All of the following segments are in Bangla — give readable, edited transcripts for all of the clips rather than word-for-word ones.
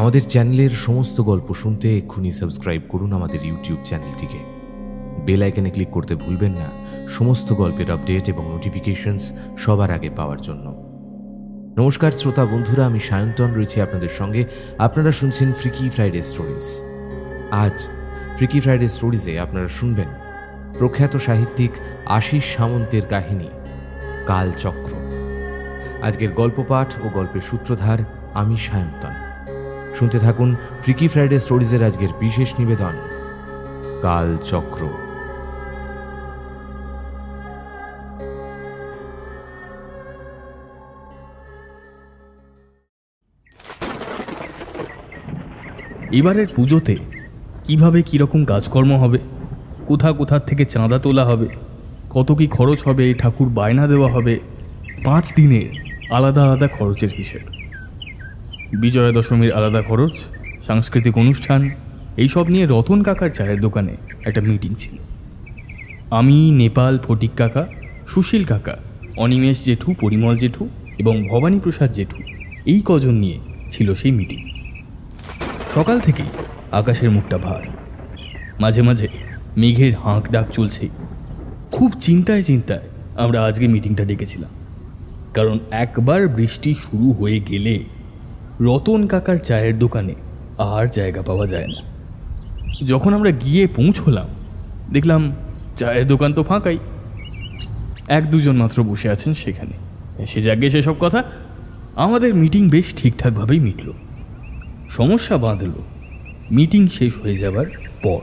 আমাদের চ্যানেলের সমস্ত গল্প শুনতে এক্ষুনি সাবস্ক্রাইব করুন আমাদের ইউটিউব চ্যানেলটিকে। বেল আইকনে ক্লিক করতে ভুলবেন না সমস্ত গল্পের আপডেট এবং নোটিফিকেশনস সবার আগে পাওয়ার জন্য। নমস্কার শ্রোতা বন্ধুরা, আমি সায়ন্তন রয়েছি আপনাদের সঙ্গে। আপনারা শুনছেন ফ্রিকি ফ্রাইডে স্টোরিজ। আজ ফ্রিকি ফ্রাইডে স্টোরিজে আপনারা শুনবেন প্রখ্যাত সাহিত্যিক আশিস সামন্তের কাহিনী কালচক্র। আজকের গল্প পাঠ ও গল্পের সূত্রধার আমি সায়ন্তন। শুনতে থাকুন ফ্রিকি ফ্রাইডে স্টোরিজের আজকের বিশেষ নিবেদন কালচক্র। এবারের পুজোতে কিভাবে কীরকম কাজকর্ম হবে, কোথা থেকে চাঁদা তোলা হবে, কত কি খরচ হবে, ঠাকুর বায়না দেওয়া হবে, 5 দিনের আলাদা আলাদা খরচের হিসেব। বিজয়া দশমীর আলাদা খরচ, সাংস্কৃতিক অনুষ্ঠান, এইসব নিয়ে রতন কাকার চায়ের দোকানে একটা মিটিং ছিল। আমি, নেপাল, ফটিক কাকা, সুশীল কাকা, অনিমেষ জেঠু, পরিমল জেঠু এবং ভবানী প্রসাদ জেঠু, এই কজন নিয়ে ছিল সেই মিটিং। সকাল থেকেই আকাশের মুখটা ভার, মাঝে মাঝে মেঘের হাঁক ডাক চলছে। খুব চিন্তায় আমরা আজকে মিটিংটা ডেকেছিলাম, কারণ একবার বৃষ্টি শুরু হয়ে গেলে রতন কাকার চায়ের দোকানে আর জায়গা পাওয়া যায় না। যখন আমরা গিয়ে পৌঁছলাম দেখলাম চায়ের দোকান তো ফাঁকাই, 1-2 মাত্র বসে আছেন সেখানে। সে যাগে সেসব কথা, আমাদের মিটিং বেশ ঠিকঠাকভাবেই মিটল। সমস্যা বাঁধল মিটিং শেষ হয়ে যাবার পর।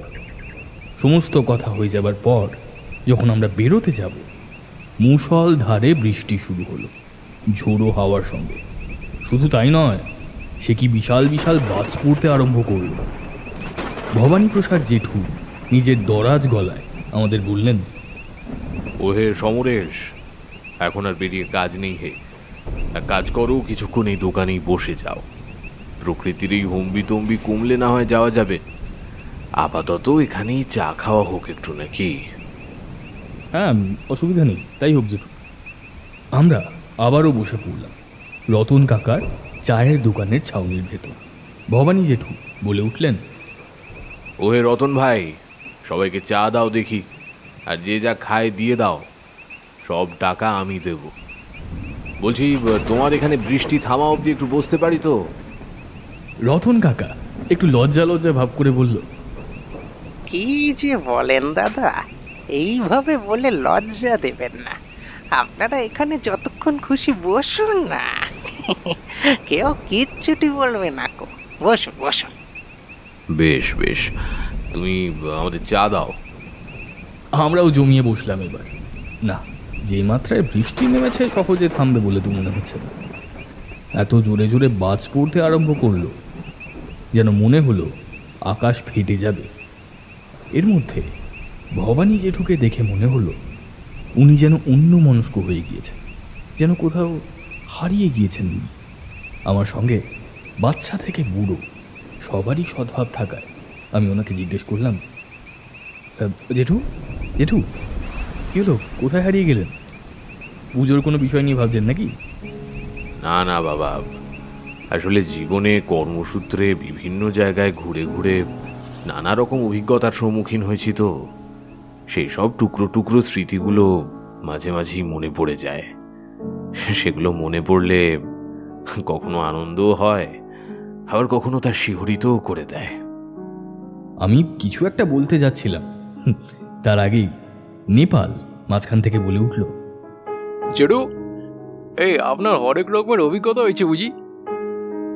সমস্ত কথা হয়ে যাবার পর যখন আমরা বেরোতে যাব, মুষলধারে বৃষ্টি শুরু হলো, ঝোড়ো হাওয়ার সঙ্গে। শুধু তাই নয়, সে কি বিশাল বিশাল বাজ পড়তে আরম্ভ করল। ভবানী প্রসাদ জেঠু নিজের দরাজ গলায় আমাদের বললেন, ওহে সমরেশ, এখন আর বেরিয়ে কাজ নেই হে। এক কাজ করো, কিছুক্ষণ এই দোকানেই বসে যাও। প্রকৃতির এই হম্বি তম্বি কমলে না হয় যাওয়া যাবে। আপাতত এখানেই চা খাওয়া হোক একটু, নাকি? হ্যাঁ, অসুবিধা নেই, তাই হোক জেঠু। আমরা আবারও বসে পড়লাম রতন কাকার চায়ের দোকানের ছাউনির ভেতর। ভবানী জেঠু বলে উঠলেন, ওহে রতন ভাই, সবাইকে চা দাও দেখি, আর যে যা খায় দিয়ে দাও। সব টাকা আমি দেব। বলছি, তোমার এখানে বৃষ্টি থামা অবধি একটু বসতে পারি তো? রতন কাকা একটু লজ্জা ভাব করে বলল, কি যে বলেন দাদা, এইভাবে বলে লজ্জা দেবেন না। আপনারা এখানে যতক্ষণ খুশি বসুন না, কেউ কিচ্ছুটি বলবে না। বসুন বসুন। বেশ বেশ, তুমি আমাদের চা দাও। আমরাও জমিয়ে বসলাম এবার। না, যে মাত্রায় বৃষ্টি নেমেছে সহজে থামবে বলে তো মনে হচ্ছে না। এত জোরে জোরে বাজ পড়তে আরম্ভ করলো, যেন মনে হলো আকাশ ফেটে যাবে। এর মধ্যে ভবানী জেঠুকে দেখে মনে হলো উনি যেন অন্য মনস্ক হয়ে গিয়েছেন, যেন কোথাও হারিয়ে গিয়েছেন। আমার সঙ্গে বাচ্চা থেকে বুড়ো সবারই সদ্ভাব থাকায় আমি ওনাকে জিজ্ঞেস করলাম, জেঠু জেঠু কী হলো, কোথায় হারিয়ে গেলেন? পুজোর কোনো বিষয় নিয়ে ভাবছেন নাকি? না না বাবা, আসলে জীবনে কর্মসূত্রে বিভিন্ন জায়গায় ঘুরে ঘুরে নানা রকম অভিজ্ঞতার সম্মুখীন হয়েছি, তো সেই সব টুকরো টুকরো স্মৃতিগুলো মাঝে মাঝেই মনে পড়ে যায়। সেগুলো মনে পড়লে কখনো আনন্দও হয়, আবার কখনো তার শিহরিতও করে দেয়। আমি কিছু একটা বলতে যাচ্ছিলাম, তার আগেই নেপাল মাঝখান থেকে বলে উঠল, জেঠু, এই আপনার অনেক রকমের অভিজ্ঞতা হয়েছে বুঝি?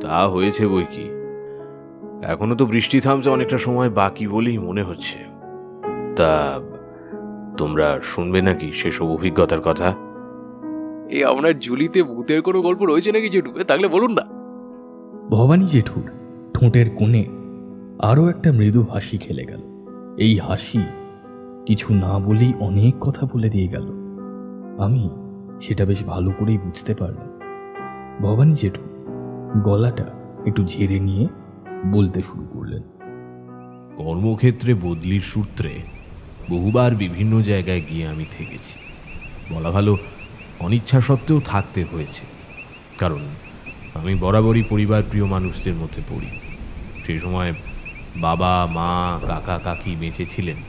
তা হয়েছে বই কি, এখনো তো বৃষ্টি থামছে অনেকটা সময় বাকি বলেই মনে হচ্ছে। তা তোমরা শুনবে নাকি সেসব অভিজ্ঞতার কথা? এই আপনার ঝুলিতে ভূতের কোনো গল্প রয়েছে নাকি জেঠু? থাকলে বলুন না। ভবানী জেঠুর ঠোঁটের কোণে আরও একটা মৃদু হাসি খেলে গেল। এই হাসি কিছু না বলেই অনেক কথা বলে দিয়ে গেল। আমি সেটা বেশ ভালো করেই বুঝতে পারলাম। ভবানী জেঠু গলাটা একটু ঝেড়ে নিয়ে বলতে শুরু করলেন, কর্মক্ষেত্রে বদলির সূত্রে বহুবার বিভিন্ন জায়গায় গিয়ে আমি থেকেছি। বলা ভালো, অনিচ্ছা সত্ত্বেও থাকতে হয়েছে, কারণ আমি বরাবরই পরিবার প্রিয় মানুষদের মধ্যে পড়ি। সেই সময় বাবা মা কাকা কাকি বেঁচে ছিলেন,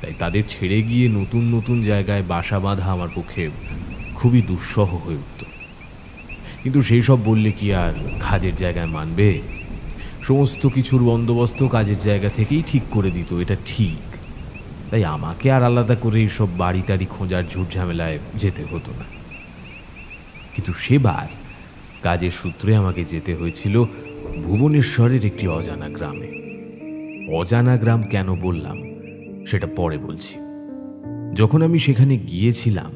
তাই তাদের ছেড়ে গিয়ে নতুন নতুন জায়গায় বাসা বাঁধা আমার পক্ষে খুবই দুঃসহ হয়ে উঠত। কিন্তু সেই সব বললে কি আর কাজের জায়গায় মানবে? সমস্ত কিছুর বন্দোবস্ত কাজের জায়গা থেকেই ঠিক করে দিত, এটা ঠিক। তাই আমাকে আর আলাদা করে এইসব বাড়ি টাড়ি খোঁজার ঝুট ঝামেলায় যেতে হতো না। কিন্তু সেবার কাজের সূত্রে আমাকে যেতে হয়েছিল ভুবনেশ্বরের একটি অজানা গ্রামে। অজানা গ্রাম কেন বললাম সেটা পরে বলছি। যখন আমি সেখানে গিয়েছিলাম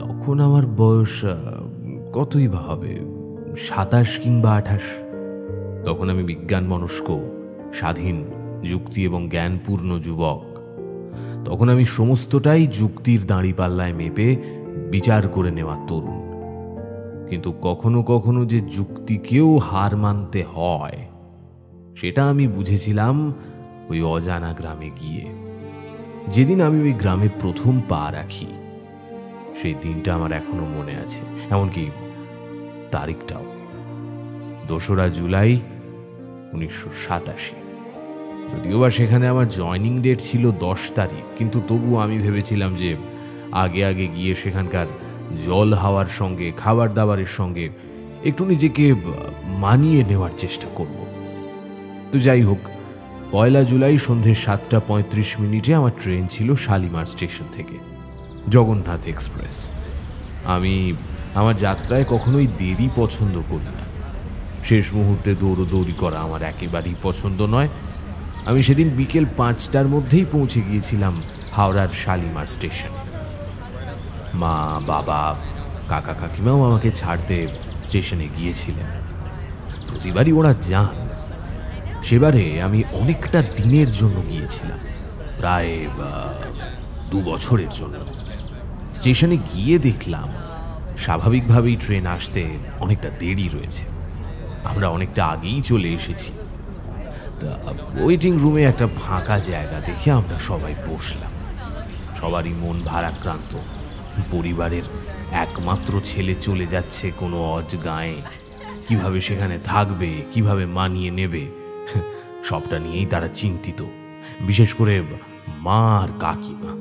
তখন আমার বয়স কতই বা হবে, 27 কিংবা 28। তখন আমি বিজ্ঞান মনস্ক, স্বাধীন, যুক্তি এবং জ্ঞানপূর্ণ যুবক। তখন আমি সমস্তটাই যুক্তির দাঁড়িপাল্লায় মেপে বিচার করে নেওয়া তরুণ। কিন্তু কখনো কখনো যে যুক্তিকেও হার মানতে হয় সেটা আমি বুঝেছিলাম ওই অজানা গ্রামে গিয়ে। যেদিন আমি ওই গ্রামে প্রথম পা রাখি সেই দিনটা আমার এখনো মনে আছে, এমনকি তারিখটাও, 2রা জুলাই 1987। যদিও বা সেখানে আমার জয়নিং ডেট ছিল 10 তারিখ, কিন্তু তবুও আমি ভেবেছিলাম যে আগে আগে গিয়ে সেখানকার জল হাওয়ার সঙ্গে খাবার দাবারের সঙ্গে একটু নিজেকে মানিয়ে নেওয়ার চেষ্টা করব। তো যাই হোক, 1 জুলাই সন্ধে 7:35 আমার ট্রেন ছিল শালিমার স্টেশন থেকে, জগন্নাথ এক্সপ্রেস। আমি আমার যাত্রায় কখনোই দেরি পছন্দ করি না। শেষ মুহূর্তে দৌড়দৌড়ি করা আমার একেবারেই পছন্দ নয়। আমি সেদিন বিকেল 5টার মধ্যেই পৌঁছে গিয়েছিলাম হাওড়ার শালিমার স্টেশন। মা বাবা কাকা কাকিমাও আমাকে ছাড়তে স্টেশনে গিয়েছিলেন। প্রতিবারই ওরা যান, সেবারে আমি অনেকটা দিনের জন্য গিয়েছিলাম, প্রায় 2 বছরের জন্য। স্টেশনে গিয়ে দেখলাম স্বাভাবিকভাবেই ট্রেন আসতে অনেকটা দেরি রয়েছে। আমরা অনেকটা আগেই চলে এসেছি। তা ওয়েটিং রুমে একটা ফাঁকা জায়গা দেখে আমরা সবাই বসলাম। সবারই মন ভারাক্রান্ত। পরিবারের একমাত্র ছেলে চলে যাচ্ছে কোনো অজগাঁয়ে, কিভাবে সেখানে থাকবে, কিভাবে মানিয়ে নেবে, সবটা নিয়েই তারা চিন্তিত। বিশেষ করে মা আর কাকিমা।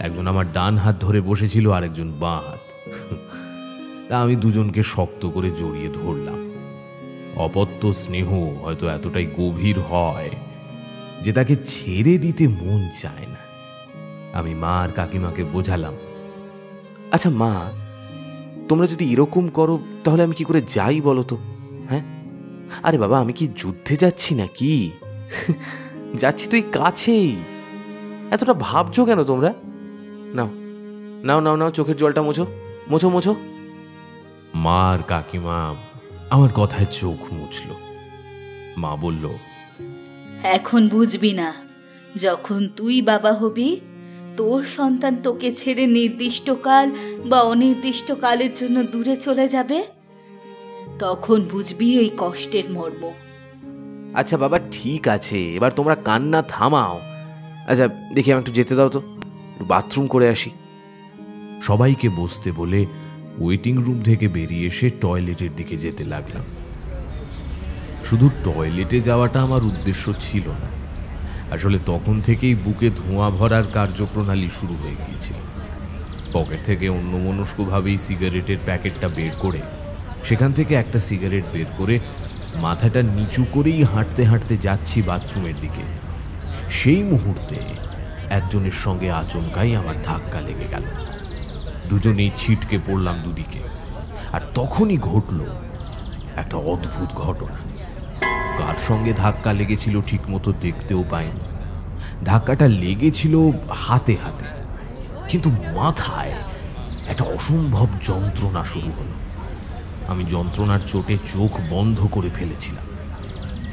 একজন আমার ডান হাত ধরে বসেছিল, আরেকজন বাঁ হাত। তা আমি দুজনকে শক্ত করে জড়িয়ে ধরলাম। অপত্য স্নেহ হয়তো এতটাই গভীর হয় যে তাকে ছেড়ে দিতে মন চায় না। আমি মা আর কাকিমাকে বোঝালাম, আচ্ছা মা, তোমরা যদি এরকম করো তাহলে আমি কি করে যাই বলো তো? হ্যাঁ, আরে বাবা, আমি কি যুদ্ধে যাচ্ছি নাকি? যাচ্ছি তো এই কাছেই। এতটা ভাবছো কেন তোমরা? নাও নাও নাও নাও, চোখের জলটা মোছো মোছো মোছো। মা আর কাকিমা আমার কথায় চোখ মুছল। মা বলল, এখন বুঝবি না, যখন তুই বাবা হবি, তোর সন্তান তোকে ছেড়ে নির্দিষ্টকাল বা অনির্দিষ্টকালের জন্য দূরে চলে যাবে, তখন বুঝবি এই কষ্টের মর্ম। আচ্ছা বাবা, ঠিক আছে, এবার তোমরা কান্না থামাও। আচ্ছা দেখি, আমি একটু যেতে দাও তো, বাথরুম করে আসি। সবাইকে বসতে বলে ওয়েটিং রুম থেকে বেরিয়ে এসে টয়লেটের দিকে যেতে লাগলাম। শুধু টয়লেটে যাওয়াটা আমার উদ্দেশ্য ছিল না। আসলে তখন থেকেই বুকে ধোঁয়া ভরার কার্যপ্রণালী শুরু হয়ে গিয়েছিল। পকেট থেকে অন্যমনস্কভাবেই সিগারেটের প্যাকেটটা বের করে সেখান থেকে একটা সিগারেট বের করে মাথাটা নিচু করেই হাঁটতে হাঁটতে যাচ্ছি বাথরুমের দিকে। সেই মুহূর্তে একজনের সঙ্গে আচমকাই আমার ধাক্কা লেগে গেল। দুজনেই ছিটকে পড়লাম দুদিকে। আর তখনই ঘটল একটা অদ্ভুত ঘটনা। কার সঙ্গে ধাক্কা লেগেছিল ঠিক মতো দেখতেও পাইনি। ধাক্কাটা লেগেছিল হাতে হাতে, কিন্তু মাথায় একটা অসম্ভব যন্ত্রণা শুরু হলো। আমি যন্ত্রণার চোটে চোখ বন্ধ করে ফেলেছিলাম।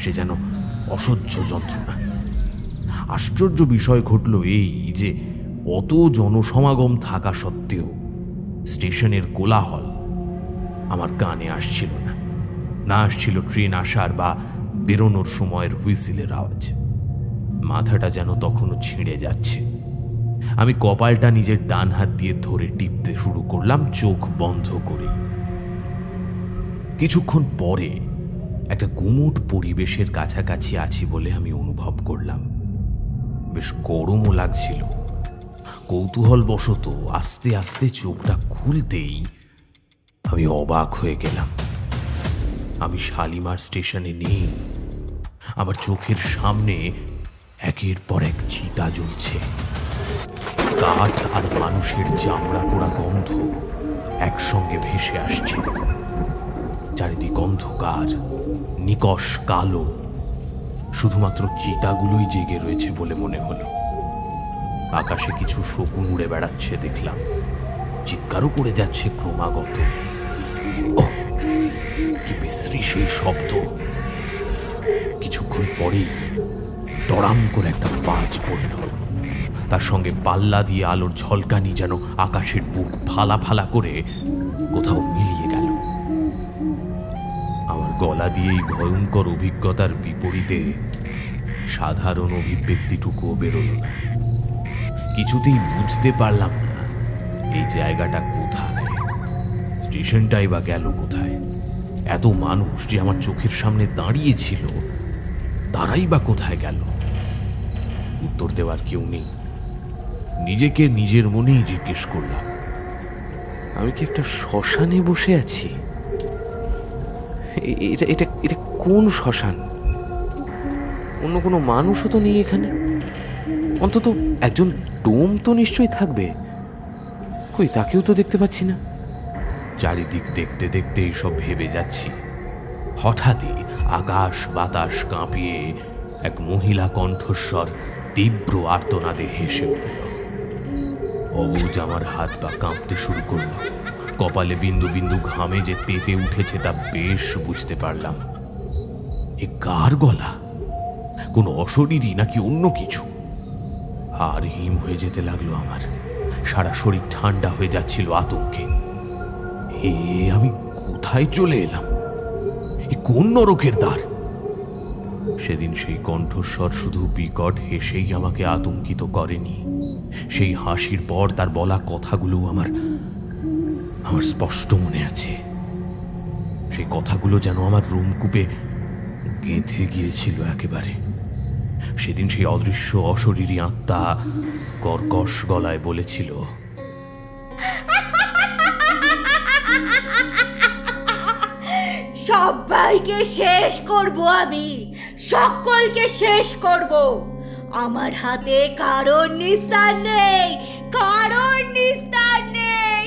সে যেন অসহ্য যন্ত্রণা। আশ্চর্য বিষয় ঘটল এই যে অত জনসমাগম থাকা সত্ত্বেও স্টেশনের কোলাহল আমার কানে আসছিল না। না আসছিল ট্রেন আসার বা বেরোনোর সময়ের হুইসেলের আওয়াজ। মাথাটা যেন তখনও ছিঁড়ে যাচ্ছে। আমি কপালটা নিজের ডান হাত দিয়ে ধরে টিপতে শুরু করলাম, চোখ বন্ধ করে। কিছুক্ষণ পরে একটা গুমোট পরিবেশের কাছাকাছি আছি বলে আমি অনুভব করলাম। বেশ গরমও লাগছিল। কৌতূহলবশত আস্তে আস্তে চোখটা খুলতেই আমি অবাক হয়ে গেলাম। আমি শালিমার স্টেশনে নেই। আমার চোখের সামনে একের পর এক চিতা জ্বলছে। কাঠ আর মানুষের চামড়া পোড়া গন্ধ একসঙ্গে ভেসে আসছে। চারিদিক অন্ধকার, নিকষ কালো। শুধুমাত্র চিতাগুলোই জেগে রয়েছে বলে মনে হলো। আকাশে কিছু শকুন উড়ে বেড়াচ্ছে দেখলাম। চিৎকারও করে যাচ্ছে ক্রমাগত। ওহ, কি বিশ্রী সেই শব্দ! কিছুক্ষণ পরেই দড়াম করে একটা বাজ পড়ল। তার সঙ্গে পাল্লা দিয়ে আলোর ঝলকানি যেন আকাশের বুক ফালা ফালা করে কোথাও মিলিয়ে গেল। আমার গলা দিয়ে এই ভয়ঙ্কর অভিজ্ঞতার বিপরীতে সাধারণ অভিব্যক্তিটুকুও বেরোল না। কিছুতেই বুঝতে পারলাম না এই জায়গাটা কোথায়, স্টেশনটাই বা গেল কোথায়। এত মানুষ যে আমার চোখের সামনে দাঁড়িয়ে ছিল, তারাই বা কোথায় গেল? উত্তর দেওয়ার কেউ নেই। নিজেকে নিজের মনেই জিজ্ঞেস করলাম, আমি কি একটা শ্মশানে বসে আছি? এটা এটা এটা কোন শ্মশান? অন্য কোনো মানুষও তো নেই এখানে। অন্তত একজন ডোম তো নিশ্চয়ই থাকবে। কই, তাকেও তো দেখতে পাচ্ছি না। চারিদিক দেখতে দেখতে সব ভেবে যাচ্ছি। হঠাৎই আকাশ বাতাস কাঁপিয়ে এক মহিলা কণ্ঠস্বর তীব্র আর্তনাদে হেসে উঠল। অবুঝ আমার হাত পা কাঁপতে শুরু করল। কপালে বিন্দু বিন্দু ঘামে যে তেতে উঠেছে তা বেশ বুঝতে পারলাম। এ কার গলা? কোনো অশরীরই নাকি অন্য কিছু? আর হিম হয়ে যেতে লাগলো আমার। সারা শরীর ঠান্ডা হয়ে যাচ্ছিল আতঙ্কে। আমি কোথায় চলে এলাম? কোন নরকের দ্বার? সেদিন সেই কণ্ঠস্বর শুধু বিকট হেসেই আমাকে আতঙ্কিত করেনি। সেই হাসির পর তার বলা কথাগুলো আমার স্পষ্ট মনে আছে। সেই কথাগুলো যেন আমার রুমকূপে গেঁথে গিয়েছিল একেবারে। সেদিন সেই অদৃশ্য অশরীরী আত্মা কর্কশ গলায় বলেছিল, সবাইকে শেষ করব, আমি সকলকে শেষ করব। আমার হাতে কারোর নিস্তার নেই, কারোর নিস্তার নেই।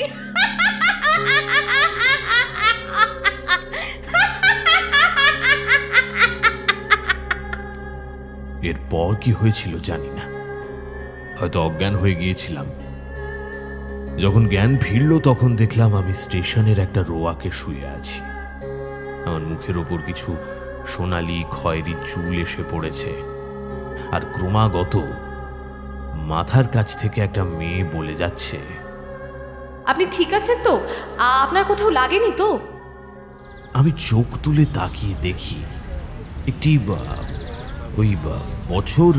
এরপর কি হয়েছিল জানি না, হয়তো অজ্ঞান হয়ে গিয়েছিলাম। যখন জ্ঞান ফিরল তখন দেখলাম আমি স্টেশনের একটা রোয়াকে শুয়ে আছি। আমার মুখের ওপর কিছু সোনালি খয়েরি চুল এসে পড়েছে, আর ক্রমাগত মাথার কাছ থেকে একটা মেয়ে বলে যাচ্ছে, আপনি ঠিক আছেন তো? আপনার কোথাও লাগেনি তো? আমি চোখ তুলে তাকিয়ে দেখি একটি ওই বছর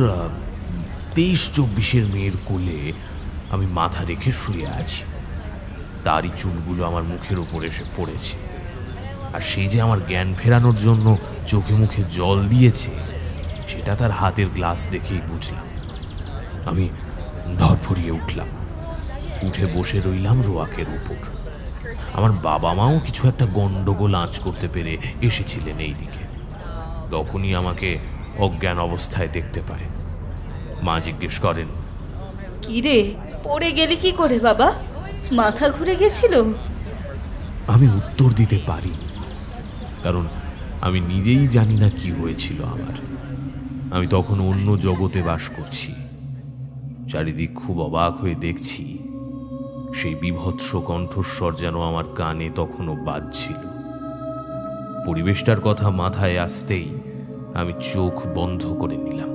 23-24 মেয়ের কোলে আমি মাথা রেখে শুয়ে আছি। তারই চুলগুলো আমার মুখের ওপর এসে পড়েছে। আর সে যে আমার জ্ঞান ফেরানোর জন্য চোখে মুখে জল দিয়েছে সেটা তার হাতের গ্লাস দেখেই বুঝলাম। আমি ধরফরিয়ে উঠলাম, উঠে বসে রইলাম রোয়াকের উপর। আমার বাবা মাও কিছু একটা গন্ডগোল আঁচ করতে পেরে এসেছিলেন এই দিকে। তখনই আমাকে অজ্ঞান অবস্থায় দেখতে পায়। মা জিজ্ঞেস করেন, কি রে, পড়ে গেলি কি করে বাবা? মাথা ঘুরে গেছিল? আমি উত্তর দিতে পারিনি, কারণ আমি নিজেই জানি না কি হয়েছিল আমার। আমি তখন অন্য জগতে বাস করছি। চারিদিক খুব অবাক হয়ে দেখছি। সেই বীভৎস কণ্ঠস্বর যেন আমার কানে তখনও বাজছিল। পরিবেশটার কথা মাথায় আসতেই আমি চোখ বন্ধ করে নিলাম।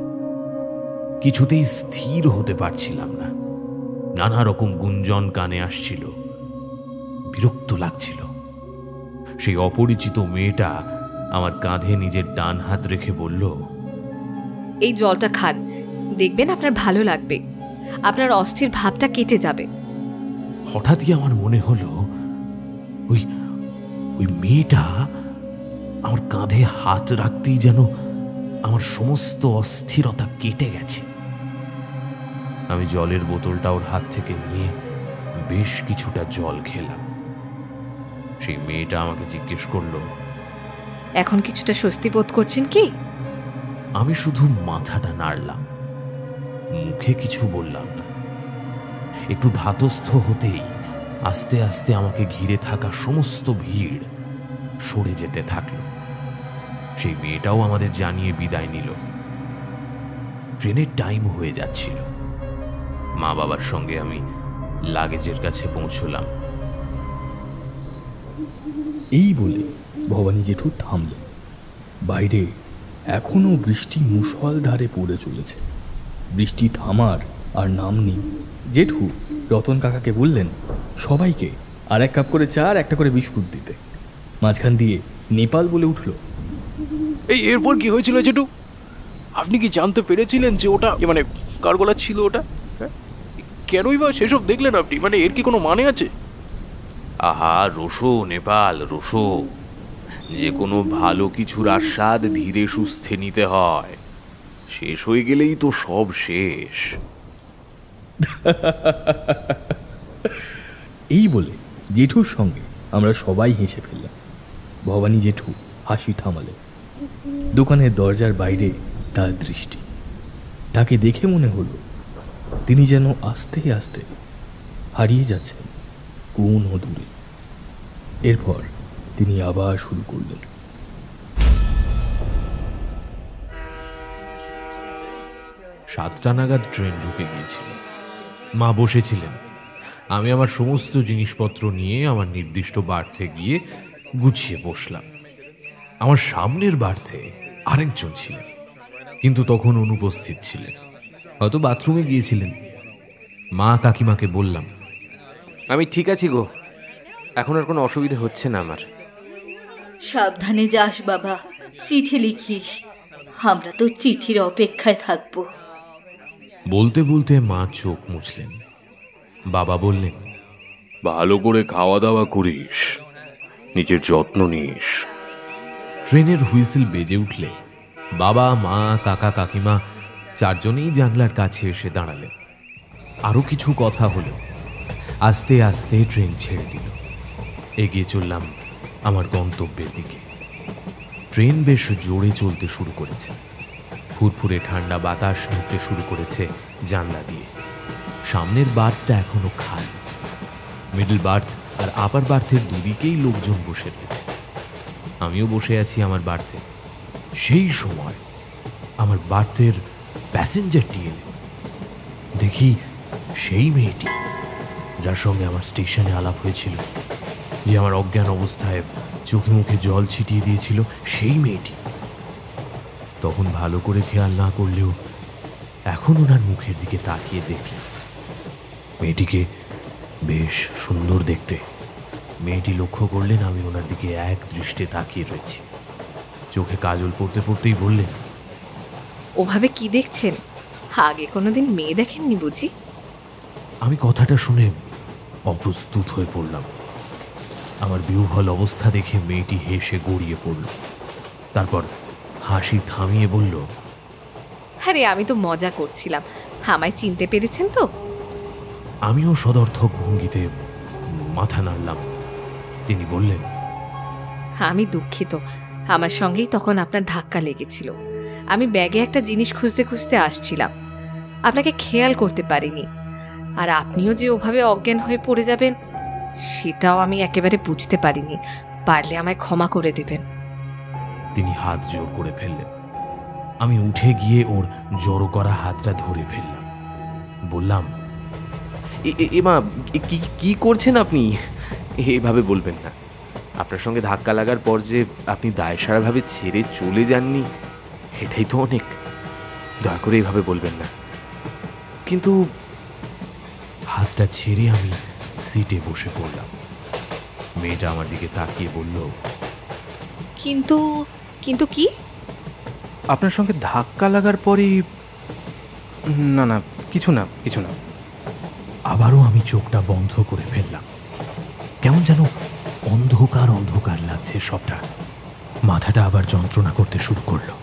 কিছুতেই স্থির হতে পারছিলাম না। নানা রকম গুঞ্জন কানে আসছিল, বিরক্ত লাগছিল। সেই অপরিচিত মেয়েটা আমার কাঁধে নিজের ডান হাত রেখে বলল, এই জলটা খান, দেখবেন আপনার ভালো লাগবে, আপনার অস্থির ভাবটা কেটে যাবে। হঠাৎই আমার মনে হলো ওই মেয়েটা আমার কাঁধে হাত রাখতেই যেন আমার সমস্ত অস্থিরতা কেটে গেছে। আমি জলের বোতলটা ওর হাত থেকে নিয়ে বেশ কিছুটা জল খেলাম। সেই মেয়েটা আমাকে জিজ্ঞেস করলো, এখন কিছুটা স্বস্তি বোধ করছেন কি? আমি শুধু মাথাটা নাড়লাম, মুখে কিছু বললাম না। একটু ধাতস্থ হতেই আস্তে আস্তে আমাকে ঘিরে থাকা সমস্ত ভিড় সরে যেতে থাকলো। সেই মেয়েটাও আমাদের জানিয়ে বিদায় নিল। ট্রেনের টাইম হয়ে যাচ্ছিল। মা বাবার সঙ্গে আমি লাগেজের কাছে পৌঁছলাম। এই বলে ভবানী জেঠু থামলেন। বাইরে এখনো বৃষ্টি মুষলধারে পড়ে চলেছে। বৃষ্টি থামার আর নাম নেই। জেঠু রতন কাকাকে বললেন সবাইকে আর 1 কাপ করে চা আর একটা করে বিস্কুট দিতে। মাঝখান দিয়ে নেপাল বলে উঠল, এই এরপর কি হয়েছিল জেঠু? আপনি কি জানতে পেরেছিলেন যে ওটা মানে কার গলা ছিল ওটা? হ্যাঁ, কেনই বা সেসব দেখলেন আপনি? মানে এর কি কোনো মানে আছে? আহা রোসো নেপাল রোসো, যে কোনো ভালো কিছুর আস্বাদ ধীরে সুস্থে নিতে হয়। শেষ হয়ে গেলেই তো সব শেষ। এই বলে জেঠুর সঙ্গে আমরা সবাই হেসে ফেললাম। ভবানী জেঠু হাসি থামালে। দোকানের দরজার বাইরে তার দৃষ্টি। তাকে দেখে মনে হলো তিনি যেন আস্তে আস্তে হারিয়ে যাচ্ছেন কোন দূরে। এরপর তিনি আবার শুরু করলেন। 7টা নাগাদ ট্রেন ঢুকে গিয়েছিল। মা বসেছিলেন। আমি আমার সমস্ত জিনিসপত্র নিয়ে আমার নির্দিষ্ট বার্থে গিয়ে গুছিয়ে বসলাম। আমার সামনের বার্থে আরেকজন ছিলেন, কিন্তু তখন অনুপস্থিত ছিলেন, হয়তো বাথরুমে গিয়েছিলেন। মা কাকিমাকে বললাম, আমি ঠিক আছি গো, এখন আর কোনো অসুবিধা হচ্ছে না আমার। সাবধানে যাস বাবা, চিঠি লিখিস। আমরা তো চিঠির অপেক্ষায় থাকবো। বলতে বলতে মা চোখ মুছলেন। বাবা বললেন, ভালো করে খাওয়া দাওয়া করিস, নিজের যত্ন নিস। ট্রেনের হুইসেল বেজে উঠলে বাবা, মা, কাকা, কাকিমা 4 জনেই জানলার কাছে এসে দাঁড়ালেন। আরো কিছু কথা হলো। আস্তে আস্তে ট্রেন ছেড়ে দিল। এগিয়ে চললাম আমার গন্তব্যের দিকে। ট্রেন বেশ জোরে চলতে শুরু করেছে। ফুরফুরে ঠান্ডা বাতাস ঢুকতে শুরু করেছে জানলা দিয়ে। সামনের বার্থটা এখনো খালি। মিডল বার্থ আর আপার বার্থের দুদিকেই লোকজন বসে রয়েছে। আমিও বসে আছি আমার বার্থে। সেই সময় আমার বার্থের প্যাসেঞ্জারটি এলেন। দেখি সেই মেয়েটি যার সঙ্গে আমার স্টেশনে আলাপ হয়েছিল, যে আমার অজ্ঞান অবস্থায় চোখে মুখে জল ছিটিয়ে দিয়েছিল, সেই মেয়েটি। তখন ভালো করে খেয়াল না করলেও এখন ওনার মুখের দিকে তাকিয়ে দেখলেন। মেয়েটিকে বেশ সুন্দর দেখতে। মেয়েটি লক্ষ্য করলেন আমি ওনার দিকে এক দৃষ্টে তাকিয়ে রয়েছি। চোখে কাজল পড়তে পড়তেই বললেন, ওভাবে কি দেখছেন? আগে কোনোদিন মেয়ে দেখেননি বুঝি? আমি কথাটা শুনে অপ্রস্তুত হয়ে পড়লাম। আমার বিহ্বল অবস্থা দেখে মেয়েটি হেসে গড়িয়ে পড়ল। তারপর হাসি থামিয়ে বলল, আরে আমি তো মজা করছিলাম, আমায় চিনতে পেরেছেন তো? আমিও সদর্থক ভঙ্গিতে মাথা নাড়লাম। তিনি বললেন, আমি দুঃখিত, আমার সঙ্গেই তখন আপনার ধাক্কা লেগেছিল। আমি ব্যাগে একটা জিনিস খুঁজতে খুঁজতে আসছিলাম, আপনাকে খেয়াল করতে পারিনি। আর আপনিও যে ওভাবে অজ্ঞান হয়ে পড়ে যাবেন সেটাও আমি একেবারে বুঝতে পারিনি। পারলে আমায় ক্ষমা করে দেবেন। তিনি হাত জোর করে ফেললেন। আমি উঠে গিয়ে ওর জড়ো করা হাতটা ধরে ফেললাম। বললাম, এমা কি করছেন আপনি? এইভাবে বলবেন না। আপনার সঙ্গে ধাক্কা লাগার পর যে আপনি দায়সারাভাবে ছেড়ে চলে যাননি, এটাই তো অনেক। দয়া করে এইভাবে বলবেন না। কিন্তু হাতটা ছেড়ে আমি সিটে বসে পড়লাম। মেয়েটা আমার দিকে তাকিয়ে বলল, কিন্তু কিন্তু কি? আপনার সঙ্গে ধাক্কা লাগার পরই? না না, কিছু না কিছু না। আবারও আমি চোখটা বন্ধ করে ফেললাম। কেমন যেন অন্ধকার অন্ধকার লাগছে সবটা। মাথাটা আবার যন্ত্রণা করতে শুরু করলো।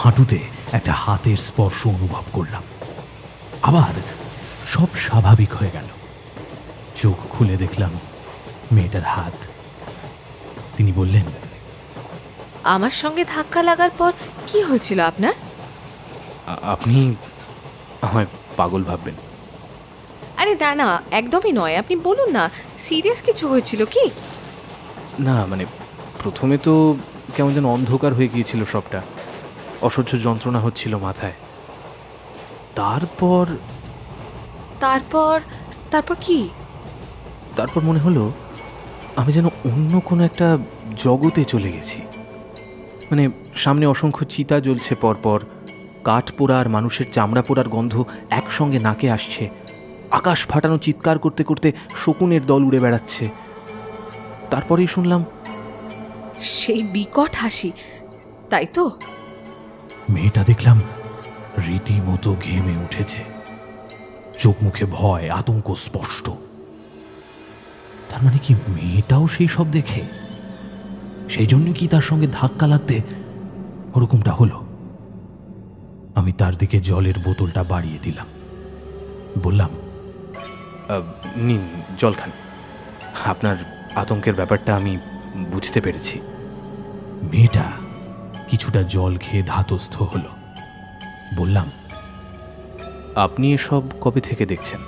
হাঁটুতে একটা হাতের স্পর্শ অনুভব করলাম। আবার সব স্বাভাবিক হয়ে গেল। চোখ খুলে দেখলাম মেয়েটার হাত। তিনি বললেন, আমার সঙ্গে ধাক্কা লাগার পর কি হয়েছিল আপনার? আপনি আমায় পাগল ভাববেন। আরে না না, একদমই নয়, আপনি বলুন না, সিরিয়াস কিছু হয়েছিল কি? না মানে প্রথমে তো কেমন যেন অন্ধকার হয়ে গিয়েছিল সবটা, অসহ্য যন্ত্রণা হচ্ছিল মাথায়। তারপর তারপর তারপর কি? তারপর মনে হলো আমি যেন অন্য কোনো একটা জগতে চলে গেছি। মানে সামনে অসংখ্য চিতা জ্বলছে পরপর, কাঠ পোড়া আর মানুষের চামড়া পোড়ার গন্ধ একসঙ্গে নাকে আসছে, আকাশ ফাটানো চিৎকার করতে করতে শকুনের দল উড়ে বেড়াচ্ছে। তারপরেই শুনলাম সেই বিকট হাসি, তাই তো? মেয়েটা দেখলাম রীতিমতো ঘেমে উঠেছে। চোখ মুখে ভয়, আতঙ্ক স্পষ্ট। তার মানে কি মেয়েটাও সেই সব দেখে? সেই জন্য কি তার সঙ্গে ধাক্কা লাগতে ওরকমটা হলো? আমি তার দিকে জলের বোতলটা বাড়িয়ে দিলাম। বললাম, নিন জল খান। আপনার আতঙ্কের ব্যাপারটা আমি বুঝতে পেরেছি। মেয়েটা কিছুটা জল খেয়ে ধাতস্থ হলো। বললাম, আপনি এসব কবে থেকে দেখছেন?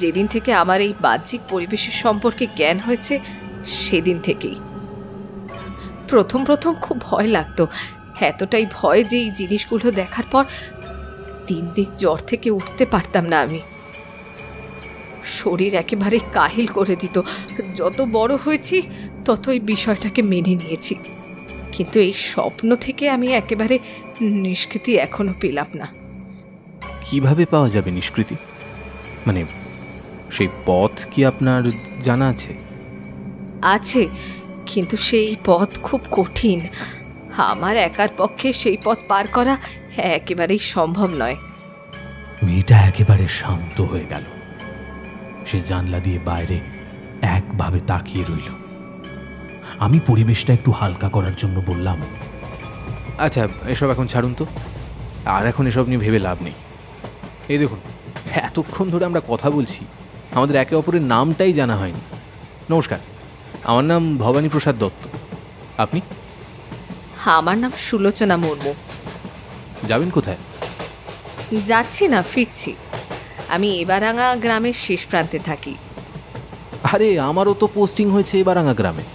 যেদিন থেকে আমার এই বাহ্যিক পরিবেশের সম্পর্কে জ্ঞান হয়েছে সেদিন থেকেই। প্রথম প্রথম খুব ভয় লাগতো, এতটাই ভয় যে এই জিনিসগুলো দেখার পর 3 দিন জ্বর থেকে উঠতে পারতাম না আমি। শরীর একেবারে কাহিল করে দিত। যত বড় হয়েছি তত এই বিষয়টাকে মেনে নিয়েছি, কিন্তু এই স্বপ্ন থেকে আমি একেবারে নিষ্কৃতি এখনো পেলাম না। কিভাবে পাওয়া যাবে নিষ্কৃতি? মানে সেই পথ কি আপনার জানা আছে? আছে, কিন্তু সেই পথ খুব কঠিন। আমার একার পক্ষে সেই পথ পার করা একেবারেই সম্ভব নয়। মেয়েটা একেবারে শান্ত হয়ে গেল। সে জানলা দিয়ে বাইরে একভাবে তাকিয়ে রইল। আমি পরিবেশটা একটু হালকা করার জন্য বললাম, আচ্ছা এসব এখন ছাড়ুন তো, আর এখন এসব নিয়ে ভেবে লাভ নেই। এই দেখুন, এতক্ষণ ধরে আমরা কথা বলছি, আমাদের একে অপরের নামটাই জানা হয়নি। নমস্কার, আমার নাম ভবানী প্রসাদ দত্ত। আপনি? আমার নাম সুলোচনা মুর্মু। যাবেন কোথায়? যাচ্ছি না, ফিরছি। আমি এবারাঙ্গা গ্রামের শেষ প্রান্তে থাকি। আরে আমারও তো পোস্টিং হয়েছে এবারাঙ্গা গ্রামে।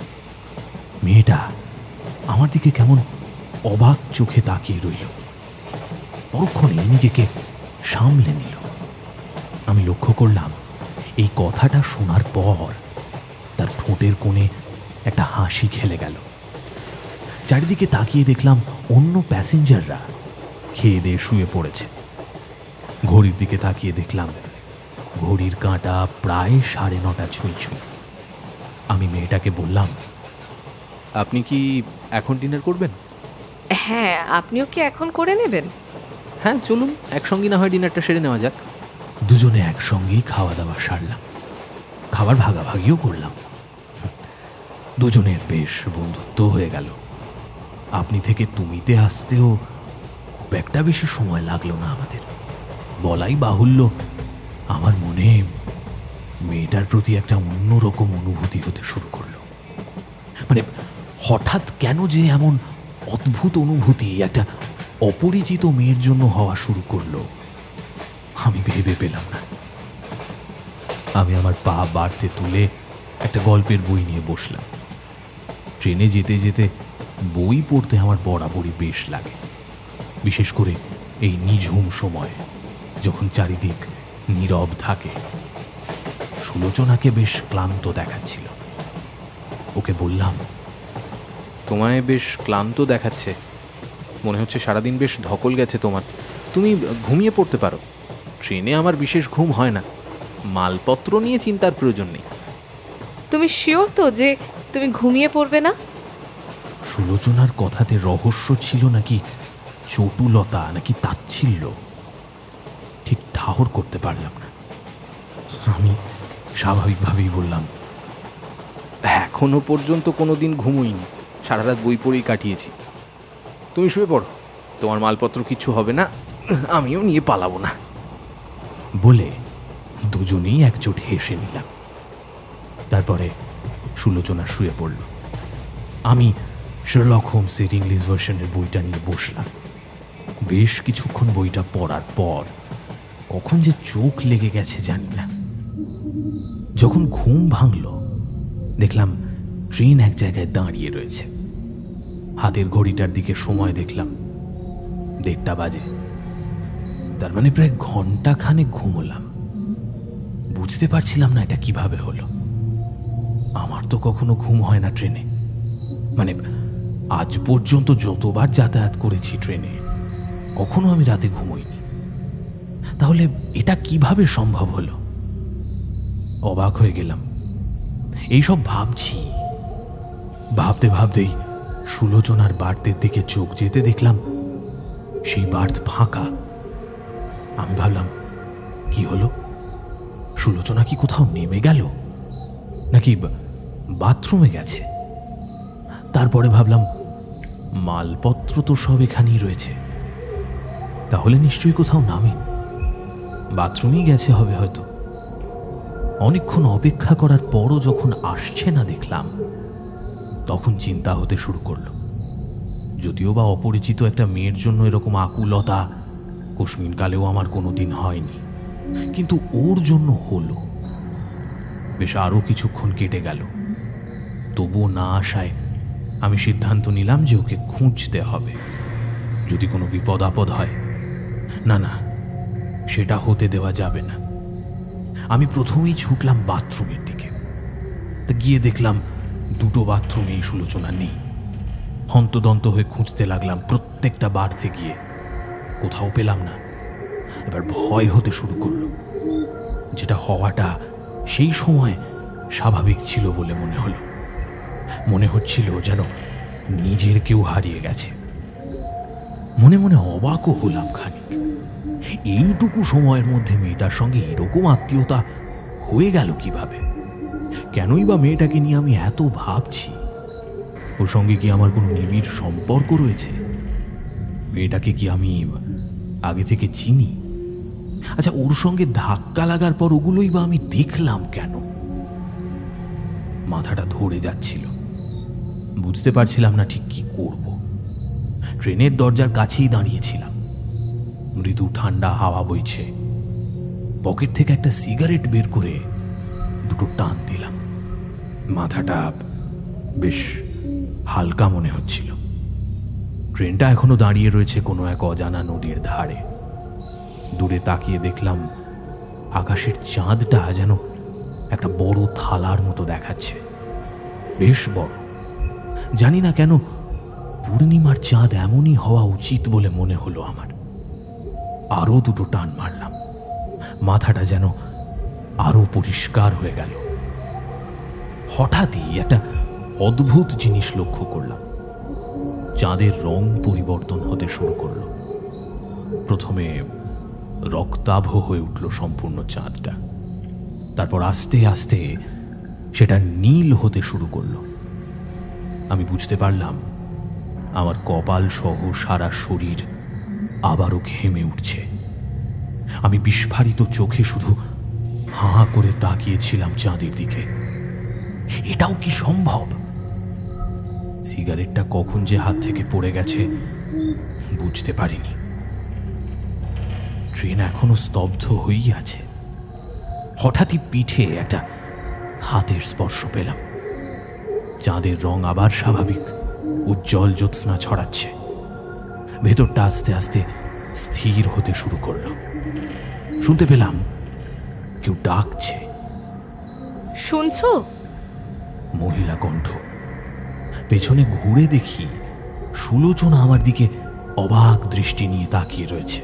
মেয়েটা আমার দিকে কেমন অবাক চোখে তাকিয়ে রইল। পরক্ষণে নিজেকে সামলে নিল। আমি লক্ষ্য করলাম এই কথাটা শোনার পর তার ঠোঁটের কোণে একটা হাসি খেলে গেল। চারিদিকে তাকিয়ে দেখলাম অন্য প্যাসেঞ্জাররা খেয়ে দিয়ে শুয়ে পড়েছে। ঘড়ির দিকে তাকিয়ে দেখলাম ঘড়ির কাঁটা প্রায় 9:30 ছুঁই ছুঁই। আমি মেয়েটাকে বললাম, আপনি কি এখন ডিনার করবেন? হ্যাঁ, আপনিও কি এখন করে নেবেন? হ্যাঁ চলুন, একসঙ্গে না হয় ডিনারটা সেরে নেওয়া যাক। দুজনে একসঙ্গেই খাওয়া দাওয়া সারলাম, খাবার ভাগাভাগিও করলাম। দুজনের বেশ বন্ধুত্ব হয়ে গেল। আপনি থেকে তুমিতে আসতেও খুব একটা বেশি সময় লাগলো না আমাদের। বলাই বাহুল্য, আমার মনে মেয়েটার প্রতি একটা অন্যরকম অনুভূতি হতে শুরু করলো। মানে হঠাৎ কেন যে এমন অদ্ভুত অনুভূতি একটা অপরিচিত মেয়ের জন্য হওয়া শুরু করলো আমি ভেবে পেলাম না। আমি আমার পা বাড়তে তুলে একটা গল্পের বই নিয়ে বসলাম। ট্রেনে যেতে যেতে বই পড়তে আমার বরাবরই বেশ লাগে, বিশেষ করে এই নিঝুম সময় যখন চারিদিক নীরব থাকে। সুলোচনাকে বেশ ক্লান্ত দেখাচ্ছিল। ওকে বললাম, তোমায় বেশ ক্লান্ত দেখাচ্ছে, মনে হচ্ছে সারাদিন বেশ ধকল গেছে তোমার। তুমি ঘুমিয়ে পড়তে পারো। ট্রেনে আমার বিশেষ ঘুম হয় না। মালপত্র নিয়ে চিন্তার প্রয়োজন নেই। তুমি শিওর তো যে তুমি ঘুমিয়ে পড়বে না? সুলোচনার কথাতে রহস্য ছিল নাকি চটুলতা নাকি তাচ্ছিল্য ঠিক ঠাহর করতে পারলাম না। আমি স্বাভাবিকভাবেই বললাম, এখনো পর্যন্ত কোনোদিন ঘুমোইনি। সারা রাত বই পড়েই কাটিয়েছি। তুমি শুয়ে পড়ো, তোমার মালপত্র কিচ্ছু হবে না, আমিও নিয়ে পালাবো না। বলে দুজনেই একজোট হেসে নিলাম। তারপরে সুলোচনা শুয়ে পড়ল। আমি শার্লক হোমসের ইংলিশ ভার্সনের বইটা নিয়ে বসলাম। বেশ কিছুক্ষণ বইটা পড়ার পর কখন যে চোখ লেগে গেছে জানি না। যখন ঘুম ভাঙল দেখলাম ট্রেন এক জায়গায় দাঁড়িয়ে রয়েছে। হাতের ঘড়িটার দিকে সময় দেখলাম 1:30 বাজে। তার মানে প্রায় ঘন্টাখানেক ঘুমোলাম। বুঝতে পারছিলাম না এটা কিভাবে হলো। আমার তো কখনো ঘুম হয় না ট্রেনে, মানে আজ পর্যন্ত যতবার যাতায়াত করেছি ট্রেনে কখনো আমি রাতে ঘুমোইনি। তাহলে এটা কিভাবে সম্ভব হলো? অবাক হয়ে গেলাম। এইসব ভাবছি, ভাবতে ভাবতেই সুলোচনার বার্থের দিকে চোখ যেতে দেখলাম সেই বার্থ ফাঁকা। আমি ভাবলাম কি হলো, সুলোচনা কি কোথাও নেমে গেল নাকি বাথরুমে গেছে? তারপরে ভাবলাম মালপত্র তো সব এখানেই রয়েছে, তাহলে নিশ্চয়ই কোথাও নামে, বাথরুমেই গেছে হবে হয়তো। অনেকক্ষণ অপেক্ষা করার পরও যখন আসছে না দেখলাম, তখন চিন্তা হতে শুরু করলো। যদিও বা অপরিচিত একটা মেয়ের জন্য এরকম আকুলতা কোশমিনকালেও আমার কোনোদিন হয়নি, কিন্তু ওর জন্য হলো। বেশ আরো কিছুক্ষণ কেটে গেল, তবুও না আসায় আমি সিদ্ধান্ত নিলাম যে ওকে খুঁজতে হবে, যদি কোনো বিপদ আপদ হয়। না না, সেটা হতে দেওয়া যাবে না। আমি প্রথমেই ছুটলাম বাথরুমের দিকে। তা গিয়ে দেখলাম দুটো বাথরুমেই সুলোচনা নেই। হন্তদন্ত হয়ে খুঁজতে লাগলাম প্রত্যেকটা বার্থে গিয়ে, কোথাও পেলাম না। এবার ভয় হতে শুরু করলো। যেটা হওয়াটা সেই সময় স্বাভাবিক ছিল বলে মনে হলো। মনে হচ্ছিল যেন নিজের কেউ হারিয়ে গেছে। মনে মনে অবাকও হলাম খানিক। এইটুকু সময়ের মধ্যে মেয়েটার সঙ্গে এরকম আত্মীয়তা হয়ে গেল কিভাবে? কেনই বা মেয়েটাকে নিয়ে আমি এত ভাবছি? ওর সঙ্গে কি আমার কোনো নিবিড় সম্পর্ক রয়েছে? মেয়েটাকে কি আমি আগে থেকে চিনি? আচ্ছা, ওর সঙ্গে ধাক্কা লাগার পর ওগুলোই বা আমি দেখলাম কেন? মাথাটা ধরে যাচ্ছিল, বুঝতে পারছিলাম না ঠিক কি করব। ট্রেনের দরজার কাছেই দাঁড়িয়েছিলাম। মৃদু ঠান্ডা হাওয়া বইছে। পকেট থেকে একটা সিগারেট বের করে দুটো টান দিলাম। মাথাটা বেশ হালকা মনে হচ্ছিল। ট্রেনটা এখনো দাঁড়িয়ে রয়েছে কোনো এক অজানা নদীর ধারে। দূরে তাকিয়ে দেখলাম আকাশের চাঁদটা যেন একটা বড় থালার মতো দেখাচ্ছে, বেশ বড়। জানি না কেন পূর্ণিমার চাঁদ এমনই হওয়া উচিত বলে মনে হলো আমার। আরো দুটো টান মারলাম। মাথাটা যেন আরো পরিষ্কার হয়ে গেল। হঠাৎই একটা অদ্ভুত জিনিস লক্ষ্য করলাম। চাঁদের রং পরিবর্তন হতে শুরু করলো। প্রথমে রক্তাভ হয়ে উঠল সম্পূর্ণ চাঁদটা, তারপর আস্তে আস্তে সেটা নীল হতে শুরু করলো। আমি বুঝতে পারলাম আমার কপাল সহ সারা শরীর আবারও ঘেমে উঠছে। আমি বিস্ফারিত চোখে শুধু হাঁ করে তাকিয়েছিলাম চাঁদের দিকে। এটাও কি সম্ভব? সিগারেটটা কখন যে হাত থেকে পড়ে গেছে বুঝতে পারিনি। ট্রেন এখনো স্তব্ধ হয়েই আছে। হঠাৎই পিঠে একটা হাতের স্পর্শ পেলাম। চাঁদের রং আবার স্বাভাবিক, উজ্জ্বল জ্যোৎস্না ছড়াচ্ছে। ভেতরটা আস্তে আস্তে স্থির হতে শুরু করলো। শুনতে পেলাম কেউ ডাকছে। শুনছো? মহিলা কণ্ঠ। পেছনে ঘুরে দেখি সুলোচনা আমার দিকে অবাক দৃষ্টি নিয়ে তাকিয়ে রয়েছে।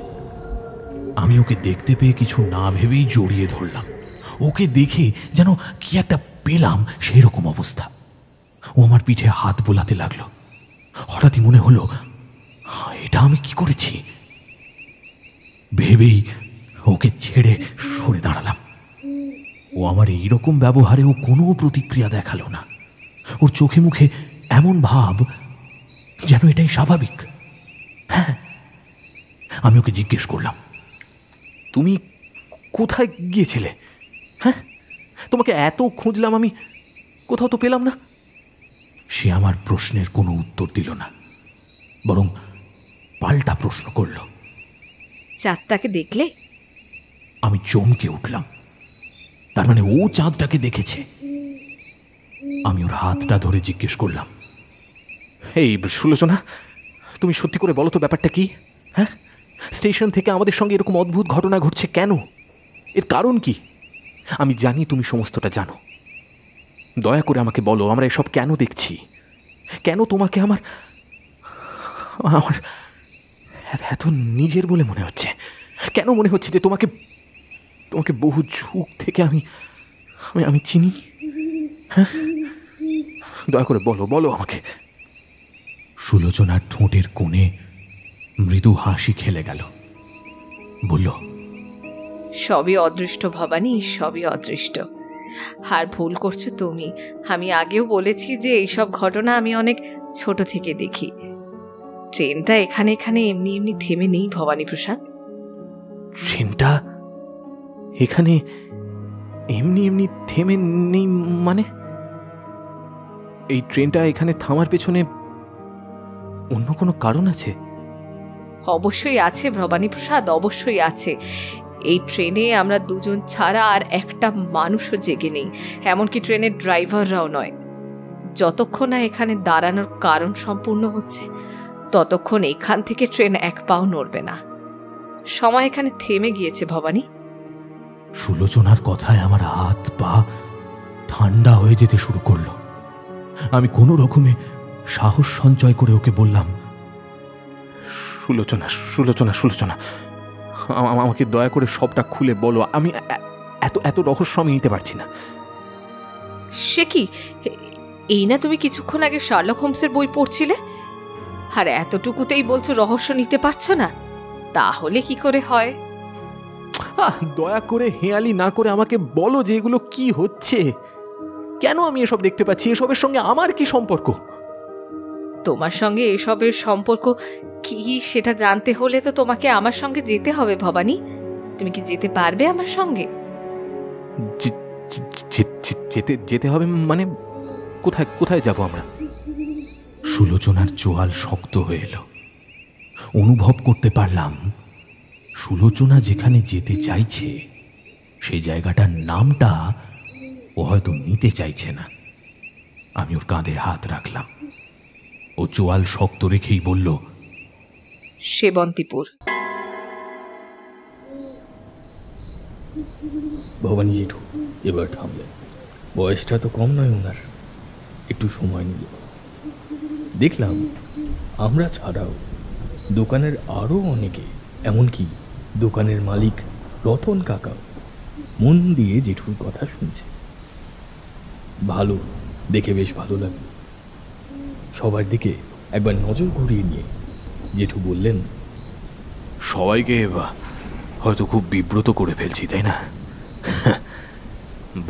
আমি ওকে দেখতে পেয়ে কিছু না ভেবেই জড়িয়ে ধরলাম। ওকে দেখে যেন কি একটা পেলাম সেই রকম অবস্থা। ও আমার পিঠে হাত বোলাতে লাগলো। হঠাৎই মনে হলো, এটা আমি কি করেছি? ভেবেই ওকে ছেড়ে সরে দাঁড়ালাম। ও আমার এইরকম ব্যবহারেও কোনো প্রতিক্রিয়া দেখালো না। ওর চোখে মুখে এমন ভাব যেন এটাই স্বাভাবিক। হ্যাঁ, আমি ওকে জিজ্ঞেস করলাম, তুমি কোথায় গিয়েছিলে? হ্যাঁ, তোমাকে এত খুঁজলাম আমি, কোথাও তো পেলাম না। সে আমার প্রশ্নের কোনো উত্তর দিল না, বরং পাল্টা প্রশ্ন করল। চাঁদটাকে দেখলে? আমি চমকে উঠলাম। তার মানে ও চাঁদটাকে দেখেছে। আমি ওর হাতটা ধরে জিজ্ঞেস করলাম, এই সুলোচনা, তুমি সত্যি করে বলো তো ব্যাপারটা কি? হ্যাঁ, স্টেশন থেকে আমাদের সঙ্গে এরকম অদ্ভুত ঘটনা ঘটছে কেন? এর কারণ কি? আমি জানি তুমি সমস্তটা জানো। দয়া করে আমাকে বলো, আমরা এসব কেন দেখছি? কেন তোমাকে আমার আমার এত নিজের বলে মনে হচ্ছে? কেন মনে হচ্ছে যে তোমাকে তোমাকে বহু যুগ থেকে আমি আমি আমি চিনি? হ্যাঁ, দয়া করে বলো, বলো আমাকে। সুলোচনার ঠোঁটের কোণে মৃদু হাসি খেলে গেল। বলল, সবই অদৃষ্ট ভবানী, সবই অদৃষ্ট। আর ভুল করছো তুমি। আমি আগেও বলেছি যে এইসব ঘটনা আমি অনেক ছোট থেকে দেখি। ট্রেনটা এখানে এখানে এমনি এমনি থেমে নেই ভবানী প্রসাদ। ট্রেনটা এখানে এমনি এমনি থেমে নেই মানে? এই ট্রেনটা এখানে থামার পেছনে অন্য কোনো কারণ আছে? অবশ্যই আছে ভবানী প্রসাদ, অবশ্যই আছে। এই ট্রেনে আমরা দুজন ছাড়া আর একটা মানুষও জেগে নেই, এমনকি ট্রেনের ড্রাইভাররাও নয়। যতক্ষণ না এখানে দাঁড়ানোর কারণ সম্পূর্ণ হচ্ছে, ততক্ষণ এখান থেকে ট্রেন এক পাও নড়বে না। সময় এখানে থেমে গিয়েছে ভবানী। সুলোচনার কথায় আমার হাত পা ঠান্ডা হয়ে যেতে শুরু করলো। আমি কোনো রকমে সাহস সঞ্চয় করে ওকে বললাম, সুলোচনা, সুলোচনা, সুলোচনা, আমাকে দয়া করে সবটা খুলে বলো। আমি এত এত রহস্য আমি নিতে পারছি না। সে কি, এই না তুমি কিছুক্ষণ আগে শার্লক হোমসের বই পড়ছিলে, আর এতটুকুতেই বলছো রহস্য নিতে পারছো না? তাহলে কি করে হয়? দয়া করে হেয়ালি না করে আমাকে বলো যে এগুলো কি হচ্ছে, কেন আমি এসব দেখতে পাচ্ছি, এসবের সঙ্গে আমার কি সম্পর্ক? তোমার সঙ্গে এসবের সম্পর্ক কি সেটা জানতে হলে তো তোমাকে আমার সঙ্গে যেতে হবে ভবানী। তুমি কি যেতে পারবে আমার সঙ্গে? যেতে যেতে হবে মানে? কোথায় কোথায় যাব আমরা? সুলোচনার চোয়াল শক্ত হয়ে এলো। অনুভব করতে পারলাম সুলোচনা যেখানে যেতে চাইছে সেই জায়গাটার নামটা ও হয়তো নিতে চাইছে না। আমি ওর কাঁধে হাত রাখলাম। ও চোয়াল শক্ত রেখেই বলল, সেবন্তীপুর। ভবানী জেঠু এবার থামলেন। বয়সটা তো কম নয় ওনার, একটু সময় নিল। দেখলাম আমরা ছাড়াও দোকানের আরও অনেকে, এমনকি দোকানের মালিক রতন কাকা মন দিয়ে জেঠুর কথা শুনছে। ভালো দেখে বেশ ভালো লাগলো। সবার দিকে একবার নজর ঘুরিয়ে নিয়ে জেঠু বললেন, সবাইকে হয়তো খুব বিব্রত করে ফেলছি, তাই না?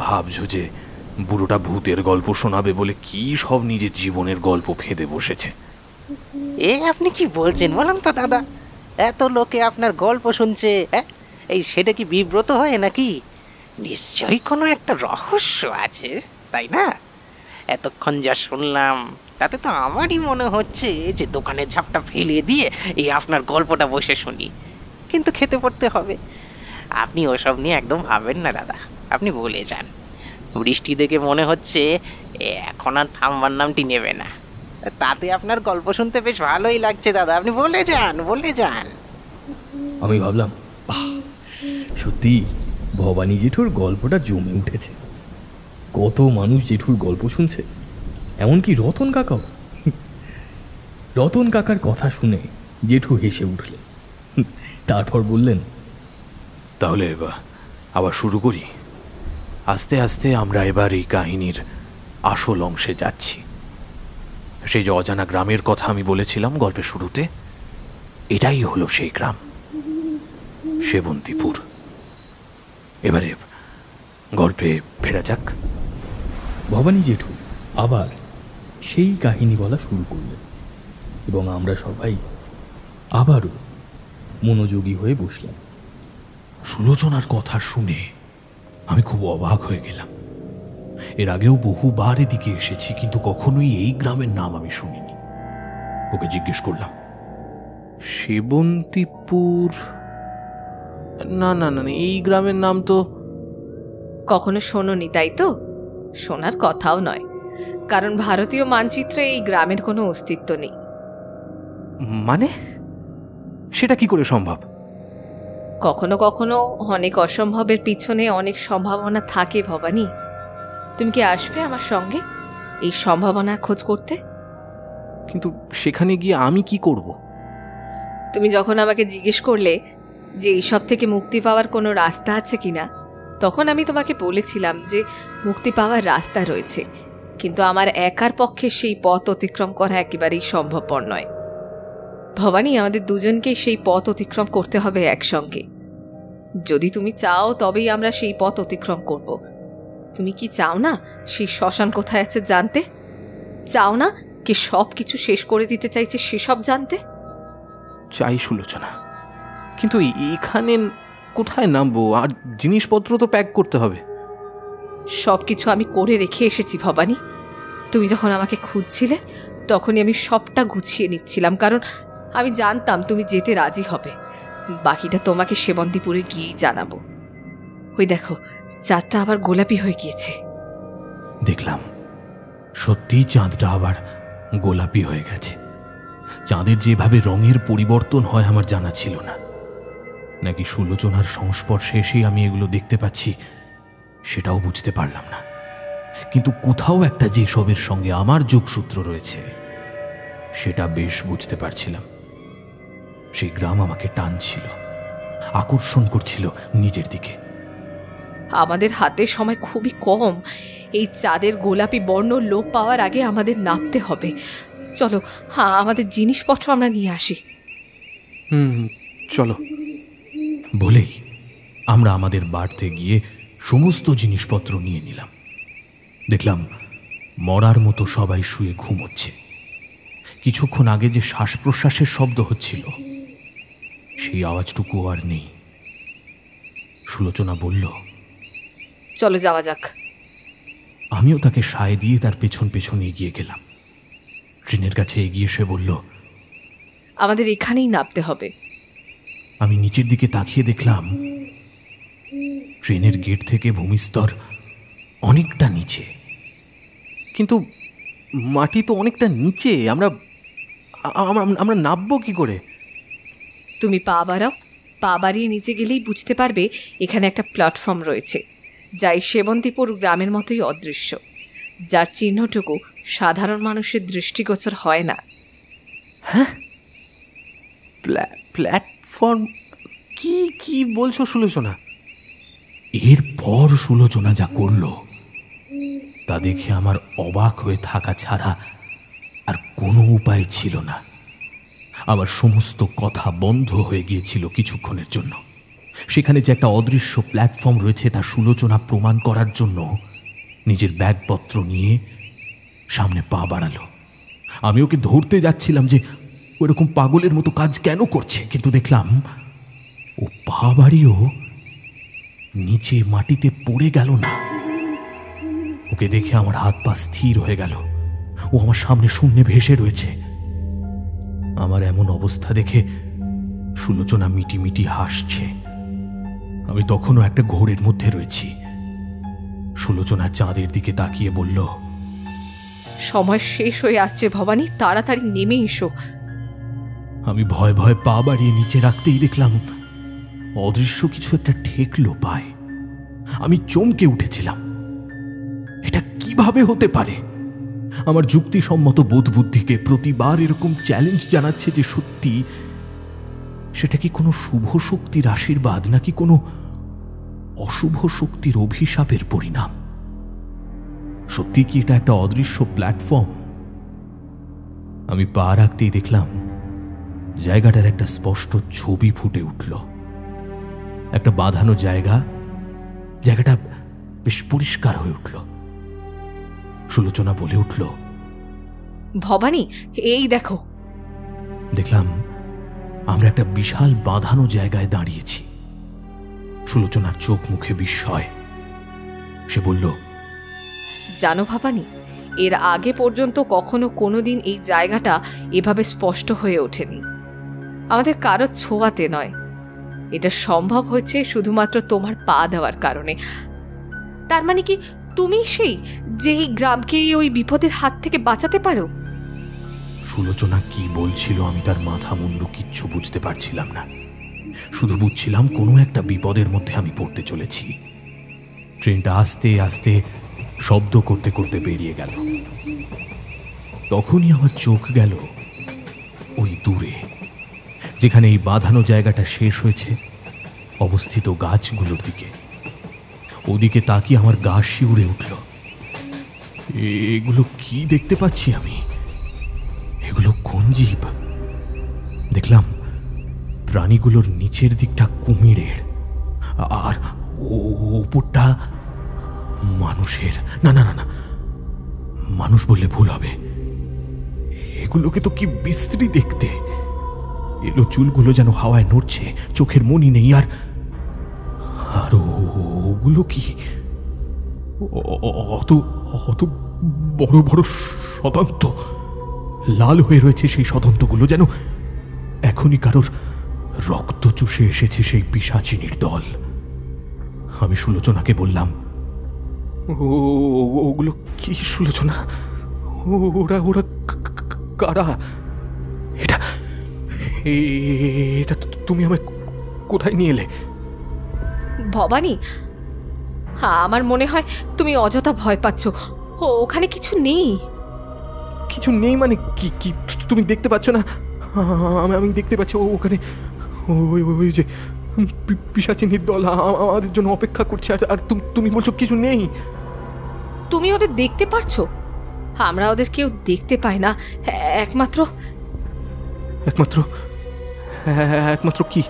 ভাবছো যে বুড়োটা ভূতের গল্প শোনাবে বলে কি সব নিজের জীবনের গল্প ফেঁদে বসেছে। এ আপনি কি বলছেন বলুন তো দাদা? এত লোকে আপনার গল্প শুনছে, এই সেটা কি বিব্রত হয় নাকি? নিশ্চয়ই কোনো একটা রহস্য আছে, তাই না? এতক্ষণ যা শুনলাম তাতে তো আমারই মনে হচ্ছে যে দোকানের ঝাপটা ফেলে দিয়ে এই আপনার গল্পটা বসে শুনি, কিন্তু খেতে পড়তে হবে। আপনি ওসব নিয়ে একদম ভাবেন না দাদা, আপনি বলে যান। বৃষ্টি দেখে মনে হচ্ছে এখন আর থামবার নামটি নেবে না, তাতে আপনার গল্প শুনতে বেশ ভালোই লাগছে দাদা। আপনি বলে যান, বলে যান। আমি ভাবলাম সত্যি ভবানী জেঠুর গল্পটা জমে উঠেছে। কত মানুষ জেঠুর গল্প শুনছে, এমনকি রতন কাকাও। রতন কাকার কথা শুনে জেঠু হেসে উঠলেন। তারপর বললেন, তাহলে আবার শুরু করি। আস্তে আস্তে আমরা এবার এই কাহিনীর আসল অংশে যাচ্ছি। সেই যে অজানা গ্রামের কথা আমি বলেছিলাম গল্পের শুরুতে, এটাই হলো সেই গ্রাম, সেবন্তীপুর। এবারে গল্পে ফেরা যাক। ভবানী জেঠু আবার সেই কাহিনী বলা শুরু করলেন এবং আমরা সবাই আবারও মনোযোগী হয়ে বসলাম। সুলোচনার কথা শুনে আমি খুব অবাক হয়ে গেলাম। এর আগেও বহুবার এদিকে এসেছি, কিন্তু কখনোই এই গ্রামের নাম আমি শুনিনি। ওকে জিজ্ঞেস করলাম, সেবন্তীপুর? না না না, এই গ্রামের নাম তো কখনো শোনোনি, তাই তো? শোনার কথাও নয়, কারণ ভারতীয় মানচিত্রে এই গ্রামের কোনো অস্তিত্ব নেই। মানে সেটা কি করে সম্ভব? কখনো কখনো অনেক অসম্ভবের পিছনে অনেক সম্ভাবনা থাকে ভবানী। তুমি কি আসবে আমার সঙ্গে এই সম্ভাবনার খোঁজ করতে? কিন্তু সেখানে গিয়ে আমি কি করব? তুমি যখন আমাকে জিজ্ঞেস করলে যে এইসব থেকে মুক্তি পাওয়ার কোনো রাস্তা আছে কিনা, তখন আমি তোমাকে বলেছিলাম যে মুক্তি পাওয়ার রাস্তা রয়েছে, কিন্তু আমার একার পক্ষে সেই পথ অতিক্রম করা একেবারেই সম্ভবপর নয়। ভবানী, আমাদের দুজনকেই সেই পথ অতিক্রম করতে হবে একসঙ্গে। যদি তুমি চাও তবেই আমরা সেই পথ অতিক্রম করব। তুমি কি চাও না সেই শ্মশান কোথায় আছে জানতে? চাও না কি সব কিছু শেষ করে দিতে চাইছে সেসব জানতে? চাই সুলোচনা, কিন্তু এখানে কোথায় নামবো? আর জিনিসপত্র তো প্যাক করতে হবে। সব কিছু আমি করে রেখে এসেছি ভবানী। তুমি যখন আমাকে খুঁজছিলে তখনই আমি সবটা গুছিয়ে নিচ্ছিলাম, কারণ আমি জানতাম তুমি যেতে রাজি হবে। বাকিটা তোমাকে সেবন্তীপুরে গিয়েই জানাবো। ওই দেখো, চাঁদটা আবার গোলাপি হয়ে গিয়েছে। দেখলাম সত্যিই চাঁদটা আবার গোলাপি হয়ে গেছে। চাঁদের যেভাবে রঙের পরিবর্তন হয় আমার জানা ছিল না। নাকি সুলোচনার সংস্পর্শে এসেই আমি এগুলো দেখতে পাচ্ছি সেটাও বুঝতে পারলাম না। কিন্তু কোথাও একটা যে সবের সঙ্গে আমার যোগসূত্র রয়েছে সেটা বেশ বুঝতে পারছিলাম। সেই গ্রাম আমাকে টানছিল, আকর্ষণ করছিল নিজের দিকে। আমাদের হাতে সময় খুবই কম। এই চাঁদের গোলাপি বর্ণ লোপ পাওয়ার আগে আমাদের নামতে হবে। চলো, হ্যাঁ, আমাদের জিনিসপত্র আমরা নিয়ে আসি। চলো। বলেই আমরা আমাদের বাড়িতে গিয়ে সমস্ত জিনিসপত্র নিয়ে নিলাম। দেখলাম মরার মতো সবাই শুয়ে ঘুমোচ্ছে। কিছুক্ষণ আগে যে শ্বাস প্রশ্বাসের শব্দ হচ্ছিল সেই আওয়াজটুকু আর নেই। সুলোচনা বলল, চলো যাওয়া যাক। আমিও তাকে সায় দিয়ে তার পেছন পেছন এগিয়ে গেলাম। ট্রেনের কাছে এগিয়ে সে বলল, আমাদের এখানেই নামতে হবে। আমি নিচের দিকে তাকিয়ে দেখলাম ট্রেনের গেট থেকে ভূমিস্তর অনেকটা নিচে। কিন্তু মাটি তো অনেকটা নিচে, আমরা আমরা নামবো কি করে? তুমি পা বাড়াও, পা বাড়িয়ে নিচে গেলেই বুঝতে পারবে এখানে একটা প্ল্যাটফর্ম রয়েছে, যা এই সেবন্তীপুর গ্রামের মতোই অদৃশ্য, যার চিহ্নটুকু সাধারণ মানুষের দৃষ্টিগোচর হয় না। হ্যাঁ, প্ল্যাটফর্ম? কি কি বলছো সুলোচনা? এরপর সুলোচনা যা করল তা দেখে আমার অবাক হয়ে থাকা ছাড়া আর কোনো উপায় ছিল না। আমার সমস্ত কথা বন্ধ হয়ে গিয়েছিল কিছুক্ষণের জন্য। সেখানে যে একটা অদৃশ্য প্ল্যাটফর্ম রয়েছে তা সুলোচনা প্রমাণ করার জন্য নিজের ব্যাগপত্র নিয়ে সামনে পা বাড়ালো। আমি ওকে ধরতে যাচ্ছিলাম যে ওইরকম পাগলের মতো কাজ কেন করছে, কিন্তু দেখলাম ও পা বাড়িয়েও নিচে মাটিতে পড়ে গেল না। ওকে দেখে আমার হাত পা স্থির হয়ে গেল। ও আমার সামনে শূন্যে ভেসে রয়েছে। আমার এমন অবস্থা দেখে সুলোচনা মিটি মিটি হাসছে। আমি তখনও একটা ঘোরের মধ্যে রয়েছি। সুলোচনা চাঁদের দিকে তাকিয়ে বলল, সময় শেষ হয়ে আসছে ভবানী, তাড়াতাড়ি নেমে এসো। আমি ভয় ভয় পা বাড়িয়ে নিচে রাখতেই দেখলাম অদৃশ্য কিছু একটা ঠেকলো পায়। আমি চমকে উঠেছিলাম। এটা কিভাবে হতে পারে? আমার যুক্তিসম্মত বোধ বুদ্ধিকে প্রতিবার এরকম চ্যালেঞ্জ জানাচ্ছে যে সত্যি সেটা কি কোনো শুভ শক্তির আশীর্বাদ নাকি কোনো অশুভ শক্তির অভিশাপের পরিণাম? সত্যি কি এটা একটা অদৃশ্য প্ল্যাটফর্ম? আমি পা রাখতেই দেখলাম জায়গাটার একটা স্পষ্ট ছবি ফুটে উঠল। একটা বাঁধানো জায়গাটা বেশ পরিষ্কার হয়ে উঠল। সুলোচনা বলে উঠল, ভবানী, এই দেখো। দেখলাম আমরা একটা বিশাল বাঁধানো জায়গায় দাঁড়িয়েছি। সুলোচনার চোখ মুখে বিস্ময়। সে বলল, জানো ভবানী, এর আগে পর্যন্ত কখনো কোনোদিন এই জায়গাটা এভাবে স্পষ্ট হয়ে ওঠেনি। আমাদের কারো ছোঁয়াতে নয়, এটা সম্ভব হয়েছে শুধুমাত্র তোমার পা দেওয়ার কারণে। তার মানে কি তুমি সেই যে এই গ্রামকে ওই বিপদের হাত থেকে বাঁচাতে পারো? সুলোচনা কি বলছিল আমি তার মাথা মুন্ডু কিচ্ছু বুঝতে পারছিলাম না। শুধু বুঝছিলাম কোনো একটা বিপদের মধ্যে আমি পড়তে চলেছি। ট্রেনটা আস্তে আস্তে শব্দ করতে করতে বেরিয়ে গেল। তখনই আমার চোখ গেল ওই দূরে, যেখানে এই বাঁধানো জায়গাটা শেষ হয়েছে, অবস্থিত গাছগুলোর দিকে। ওদিকে তাকিয়ে আমার গা শিউরে উঠল। এগুলো কি দেখতে পাচ্ছি আমি? এগুলো কোন জীব? দেখলাম প্রাণীগুলোর নিচের দিকটা কুমিরের, আর ওপরটা মানুষের। না না না না, মানুষ বললে ভুল হবে। এগুলোকে তো কি বিশ্রী দেখতে। এলো চুলগুলো যেন হাওয়ায় নড়ছে, চোখের মনি নেই। আর ওগুলো কি অত অত বড় বড় সদন্ত, লাল হয়ে রয়েছে সেই সদন্তগুলো, যেন এখনই কারোর রক্ত চুষে এসেছে সেই পিশাচিনীর দল। আমি সুলোচনাকে বললাম, ওগুলো কি সুলোচনা? ওরা ওরা কারা? এটা এটা তুমি আমায় কোথায় নিয়ে এলে? ভবানী, আমার মনে হয় তুমি অযথা ভয় পাচ্ছ। ওখানে কিছু নেই। কিছু নেই মানে কি? কি তুমি দেখতে পাচ্ছ না? আমি দেখতে পাচ্ছি ওখানে ওই যে পিশাচিনীর দল আমাদের জন্য অপেক্ষা করছে। আর তুমি বলছো কিছু নেই? তুমি ওদের দেখতে পারছো? আমরা ওদের কেউ দেখতে পাই না। একমাত্র একমাত্র একমাত্র কি?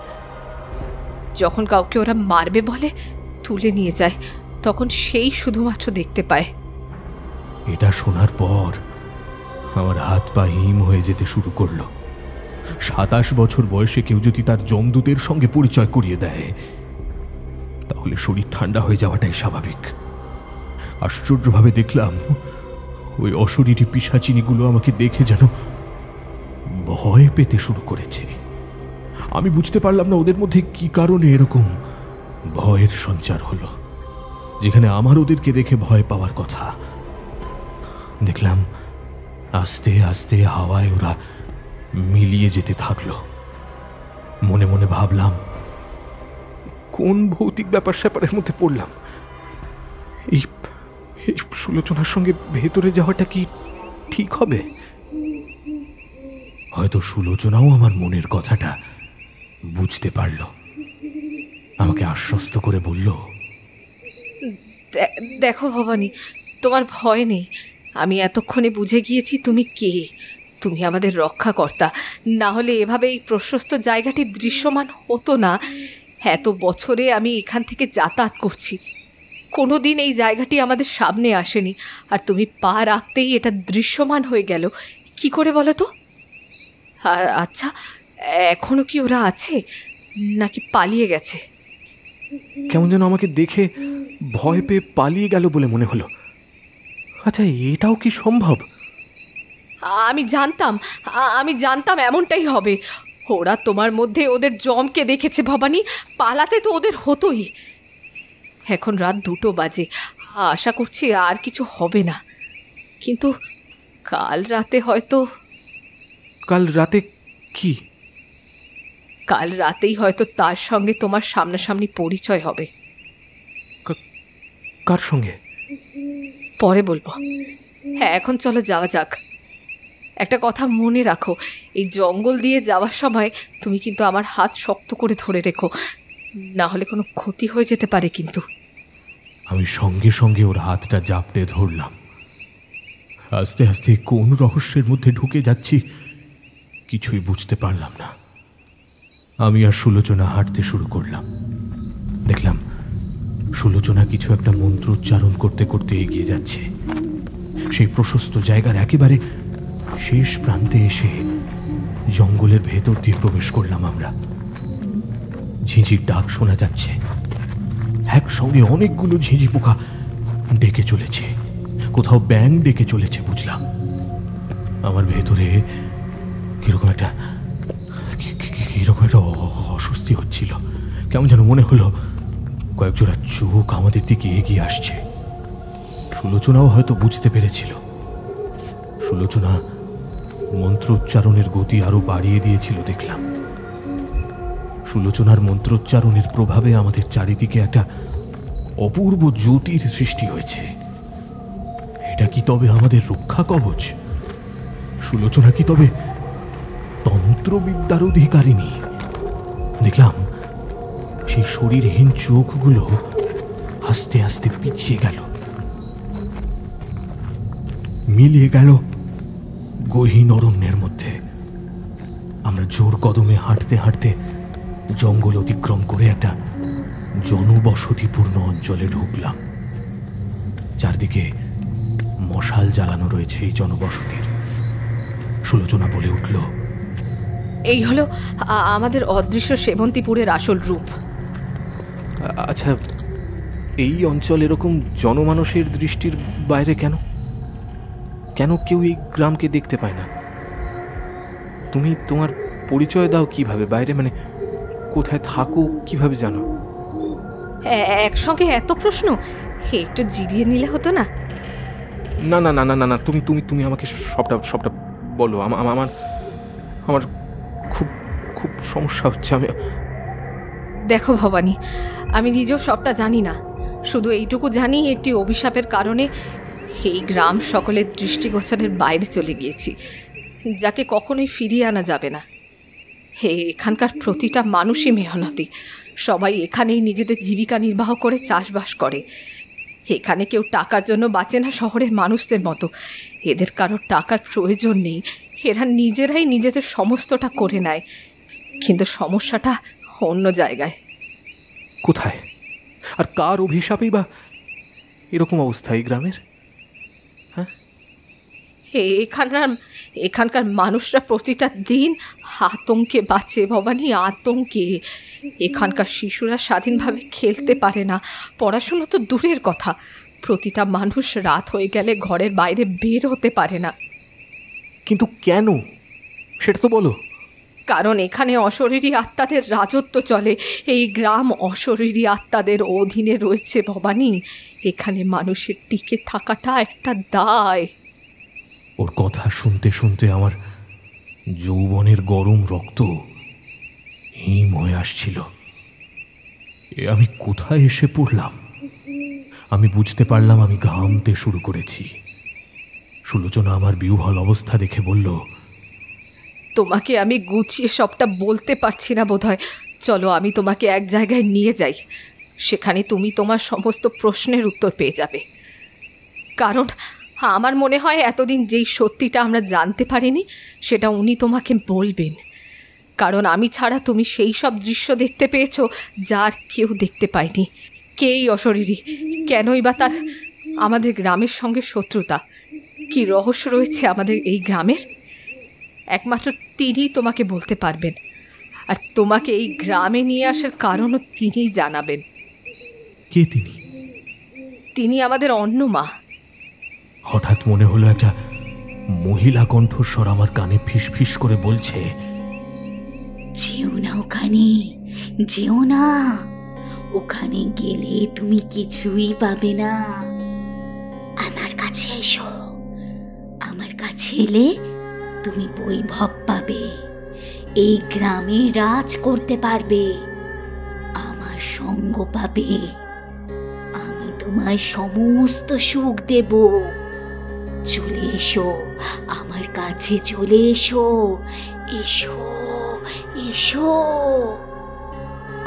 যখন কাউকে ওরা মারবে বলে তুলে নিয়ে যায়, তখন সেই শুধুমাত্র দেখতে পায়। এটা শোনার পর আমার হাত পা হিম হয়ে যেতে শুরু করলো। 27 বছর বয়সে কেউ যদি তার যমদূতের সঙ্গে পরিচয় করিয়ে দেয়, তাহলে শরীর ঠান্ডা হয়ে যাওয়াটাই স্বাভাবিক। আশ্চর্যভাবে দেখলাম ওই অশরীরী পিশাচিনীগুলো আমাকে দেখে যেন ভয় পেতে শুরু করেছে। আমি বুঝতে পারলাম না ওদের মধ্যে কি কারণে এরকম ভয়ের সঞ্চার হলো, যেখানে আমার ওদেরকে দেখে ভয় পাওয়ার কথা। দেখলাম আস্তে আস্তে হাওয়ায় ওরা মিলিয়ে যেতে থাকলো। মনে মনে ভাবলাম, কোন ভৌতিক ব্যাপার স্যাপারের মধ্যে পড়লাম? এই সুলোচনার সঙ্গে ভেতরে যাওয়াটা কি ঠিক হবে? হয়তো সুলোচনাও আমার মনের কথাটা বুঝতে পারল। আমাকে আশ্বস্ত করে বলল, দেখো ভবানী, তোমার ভয় নেই। আমি এতক্ষণে বুঝে গিয়েছি তুমি কে। তুমি আমাদের রক্ষাকর্তা। না হলে এভাবে এই প্রশস্ত জায়গাটি দৃশ্যমান হতো না। এত বছরে আমি এখান থেকে যাতায়াত করছি, কোনোদিন এই জায়গাটি আমাদের সামনে আসেনি। আর তুমি পা রাখতেই এটা দৃশ্যমান হয়ে গেল। কি করে বলো তো? আচ্ছা, এখনো কি ওরা আছে নাকি পালিয়ে গেছে? কেমন যেন আমাকে দেখে ভয় পেয়ে পালিয়ে গেল বলে মনে হলো। আচ্ছা, এটাও কি সম্ভব? আমি জানতাম এমনটাই হবে। ওরা তোমার মধ্যে ওদের জমকে দেখেছে ভবানী। পালাতে তো ওদের হতোই। এখন রাত 2টো বাজে। আশা করছি আর কিছু হবে না, কিন্তু কাল রাতে হয়তো। কাল রাতে কি? কাল রাতেই হয়তো তার সঙ্গে তোমার সামনাসামনি পরিচয় হবে। কার সঙ্গে? পরে বলবো। হ্যাঁ, এখন চলো যাওয়া যাক। একটা কথা মনে রাখো, এই জঙ্গল দিয়ে যাওয়ার সময় তুমি কিন্তু আমার হাত শক্ত করে ধরে রেখো, না হলে কোনো ক্ষতি হয়ে যেতে পারে কিন্তু। আমি সঙ্গে সঙ্গে ওর হাতটা জাপটে ধরলাম। আস্তে আস্তে কোন রহস্যের মধ্যে ঢুকে যাচ্ছি কিছুই বুঝতে পারলাম না। আমি আর সুলোচনা হাঁটতে শুরু করলাম। দেখলাম সুলোচনা কিছু একটা মন্ত্র উচ্চারণ করতে করতে এগিয়ে যাচ্ছে। সেই প্রশস্ত জায়গার একেবারে শেষ প্রান্তে এসে জঙ্গলের ভেতর দিয়ে প্রবেশ করলাম আমরা। ঝিঁঝির ডাক শোনা যাচ্ছে, একসঙ্গে অনেকগুলো ঝিঁঝি পোকা ডেকে চলেছে, কোথাও ব্যাং ডেকে চলেছে বুঝলাম। আমার ভেতরে কিরকম একটা অস্বস্তি হচ্ছিল। কেমন যেন মনে হলো কয়েক জোড়া চোখ আমাদের দিকে এগিয়ে আসছে। সুলোচনাও হয়তো বুঝতে পেরেছিল। সুলোচনা মন্ত্রোচ্চারণের গতি আরো বাড়িয়ে দিয়েছিল দেখলাম। সুলোচনার মন্ত্রোচ্চারণের প্রভাবে আমাদের চারিদিকে একটা অপূর্ব জ্যোতির সৃষ্টি হয়েছে। এটা কি তবে আমাদের রক্ষা কবচ? সুলোচনা কি তবে তন্ত্রবিদ্যার অধিকারিণী? দেখলাম সেই শরীরহীন চোখগুলো আস্তে আস্তে পিছিয়ে গেল, মিলিয়ে গেল গহীন অরণ্যের মধ্যে। আমরা জোর কদমে হাঁটতে হাঁটতে জঙ্গল অতিক্রম করে একটা জনবসতিপূর্ণ অঞ্চলে ঢুকলাম। চারদিকে মশাল জ্বালানো রয়েছে এই জনবসতির। সুলোচনা বলে উঠল, এই হলো আমাদের অদৃশ্য সেবন্তীপুরের আসল রূপ। আচ্ছা, এই অঞ্চল এরকম জনমানসের দৃষ্টির বাইরে কেন? কেন কেউ এই গ্রামকে দেখতে পায় না? তুমি তোমার পরিচয় দাও কিভাবে বাইরে? মানে কোথায় থাকো কিভাবে জানো? একসঙ্গে এত প্রশ্ন, একটু জিরিয়ে নিলে হতো না? না না না না না না, তুমি তুমি তুমি আমাকে সবটা সবটা বলো। আমার আমার খুব খুব সমস্যা হচ্ছে। আমি দেখো ভবানী, আমি নিজেও সবটা জানি না, শুধু এইটুকু জানি একটি অভিশাপের কারণে এই গ্রাম সকলের দৃষ্টিগোচরের বাইরে চলে গিয়েছি, যাকে কখনোই ফিরিয়ে আনা যাবে না। এখানকার প্রতিটা মানুষই মেহনতি, সবাই এখানেই নিজেদের জীবিকা নির্বাহ করে চাষবাস করে। এখানে কেউ টাকার জন্য বাঁচে না শহরের মানুষদের মতো। এদের কারোর টাকার প্রয়োজন নেই, এরা নিজেরাই নিজেদের সমস্তটা করে নেয়। কিন্তু সমস্যাটা অন্য জায়গায়। কোথায়? আর কার অভিশাপেই বা এরকম অবস্থা এই গ্রামের? হ্যাঁ, এখানকার মানুষরা প্রতিটা দিন আতঙ্কে বাঁচে ভবানী, আতঙ্কে। এখানকার শিশুরা স্বাধীনভাবে খেলতে পারে না, পড়াশুনো তো দূরের কথা। প্রতিটা মানুষ রাত হয়ে গেলে ঘরের বাইরে বের হতে পারে না। কিন্তু কেন সেটা তো বলো। কারণ এখানে অশরীরী আত্মাদের রাজত্ব চলে। এই গ্রাম অশরীরী আত্মাদের অধীনে রয়েছে ভবানী। এখানে মানুষের টিকে থাকাটা একটা দায়। ওর কথা শুনতে শুনতে আমার যৌবনের গরম রক্ত হিম হয়ে আসছিল। আমি কোথায় এসে পড়লাম? আমি বুঝতে পারলাম আমি ঘামতে শুরু করেছি। সুলোচনা আমার বিহ্বল অবস্থা দেখে বলল, তোমাকে আমি গুছিয়ে সবটা বলতে পারছি না বোধহয়। চলো আমি তোমাকে এক জায়গায় নিয়ে যাই, সেখানে তুমি তোমার সমস্ত প্রশ্নের উত্তর পেয়ে যাবে। কারণ আমার মনে হয় এতদিন যেই সত্যিটা আমরা জানতে পারিনি সেটা উনি তোমাকে বলবেন। কারণ আমি ছাড়া তুমি সেই সব দৃশ্য দেখতে পেয়েছো যার কেউ দেখতে পায়নি। কেই অশরীরী, কেনই বা তার আমাদের গ্রামের সঙ্গে শত্রুতা? কি রহস্য রয়েছে আমাদের এই গ্রামের? একমাত্র তিনিই তোমাকে বলতে পারবেন। আর তোমাকে এই গ্রামে নিয়ে আসার কারণও তিনিই জানাবেন। কে তিনি? তিনি আমাদের অন্য মা। হঠাৎ মনে হলো একটা মহিলা কণ্ঠস্বর আমার কানে ফিস ফিস করে বলছে, যেও না ওখানে, যেও না। ওখানে গেলে তুমি কিছুই পাবে না। আমার কাছে এসো, আমার কাছে এলে তুমি বৈভব পাবে, এই গ্রামে রাজ করতে পারবে, আমার সঙ্গ পাবে। আমি তোমায় সমস্ত সুখ দেব। চলে এসো, আমার কাছে চলে এসো, এসো এসো।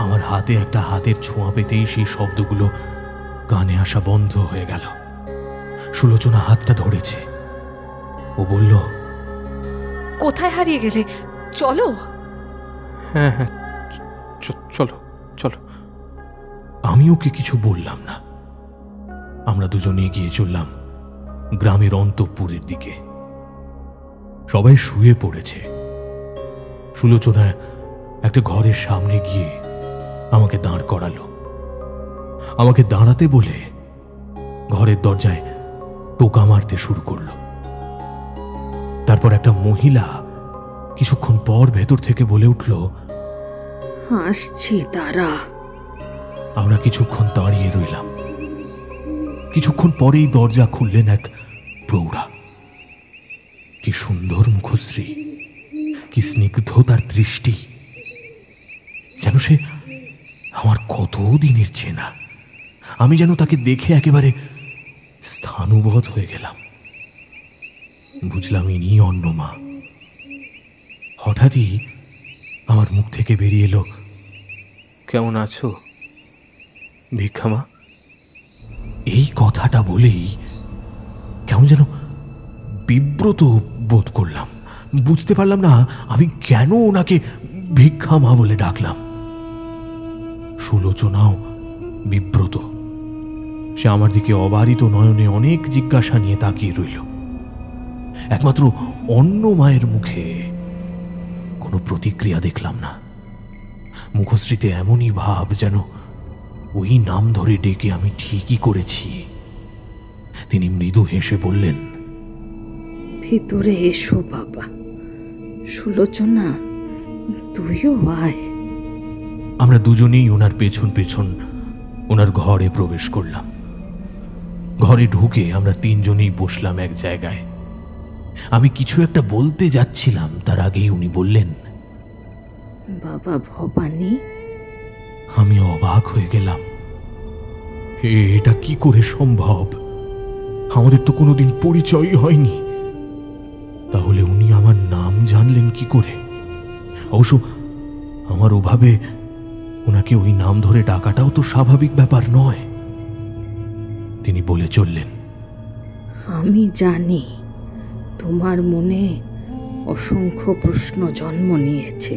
আমার হাতে একটা হাতের ছোঁয়া পেতেই সেই শব্দগুলো কানে আসা বন্ধ হয়ে গেল। সুলোচনা হাতটা ধরেছে। ও বলল, কোথায় হারিয়ে গেলে? চলো। হ্যাঁ হ্যাঁ, চলো চলো। আমি ওকে কিছু বললাম না। আমরা দুজনে এগিয়ে চললাম গ্রামের অন্তঃপুরের দিকে। সবাই শুয়ে পড়েছে। সুলোচনা একটা ঘরের সামনে গিয়ে আমাকে দাঁড় করালো। আমাকে দাঁড়াতে বলে ঘরের দরজায় টোকা মারতে শুরু করলো। তারপর একটা মহিলা কিছুক্ষণ পর ভেতর থেকে বলে উঠল, আসছি তারা। আমরা কিছুক্ষণ দাঁড়িয়ে রইলাম। কিছুক্ষণ পরেই দরজা খুললেন এক প্রৌঢ়া। কি সুন্দর মুখশ্রী, কি স্নিগ্ধ তার দৃষ্টি, যেন সে আমার কত দিনের চেনা। আমি যেন তাকে দেখে একেবারে স্থানুবোধ হয়ে গেলাম। বুঝলাম ইনি অন্য মা। হঠাৎই আমার মুখ থেকে বেরিয়ে এলো, কেমন আছো ভিক্ষামা? এই কথাটা বলেই কেমন যেন বিব্রত বোধ করলাম। বুঝতে পারলাম না আমি কেন ওনাকে ভিক্ষা মা বলে ডাকলাম। সুলোচনাও বিব্রত। সে আমার দিকে অবারিত নয়নে অনেক জিজ্ঞাসা নিয়ে তাকিয়ে রইল। একমাত্র অন্য মায়ের মুখে কোনো প্রতিক্রিয়া দেখলাম না। মুখশ্রীতে এমনই ভাব যেন ওই নাম ধরে ডেকে আমি ঠিকই করেছি। তিনি মৃদু হেসে বললেন, ভিতরে এসো বাবা। সুলোচনা, তুইও আয়। আমরা দুজনেই ওনার পেছন পেছন ওনার ঘরে প্রবেশ করলাম। ঘরে ঢুকে আমরা তিনজনেই বসলাম এক জায়গায়। আমি কিছু একটা বলতে যাচ্ছিলাম, তার আগেই উনি বললেন, বাবা ভবানী। আমি অবাক হয়ে গেলাম। এটা কি করে সম্ভব? আমাদের তো কোনোদিন পরিচয়ই হয়নি। তাহলে উনি আমার নাম জানলেন কি করে? অবশ্য আমার ওভাবে ওনাকে ওই নাম ধরে ডাকাটাও তো স্বাভাবিক ব্যাপার নয়। তিনি বলে চললেন, আমি জানি তোমার মনে অসংখ্য প্রশ্ন জন্ম নিয়েছে।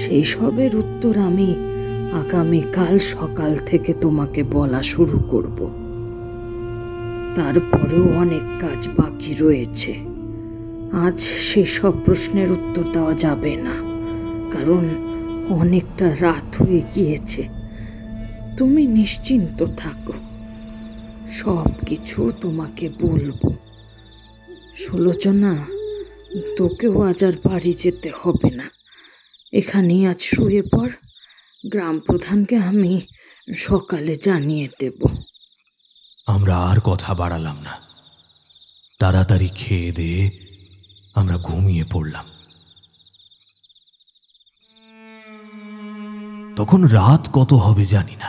সেই সবের উত্তর আমি আগামীকাল সকাল থেকে তোমাকে বলা শুরু করব। তারপরেও অনেক কাজ বাকি রয়েছে। আজ সেসব প্রশ্নের উত্তর দেওয়া যাবে না, কারণ অনেকটা রাত হয়ে গিয়েছে। তুমি নিশ্চিন্ত থাকো, সব কিছু তোমাকে বলবো। সুলোচনা, তোকেও আজ আর বাড়ি যেতে হবে না। এখানেই আজ শুয়ে পড়। গ্রাম প্রধানকে আমি সকালে জানিয়ে দেব। আমরা আর কথা বাড়ালাম না। তাড়াতাড়ি খেয়ে দিয়ে আমরা ঘুমিয়ে পড়লাম। তখন রাত কত হবে জানি না,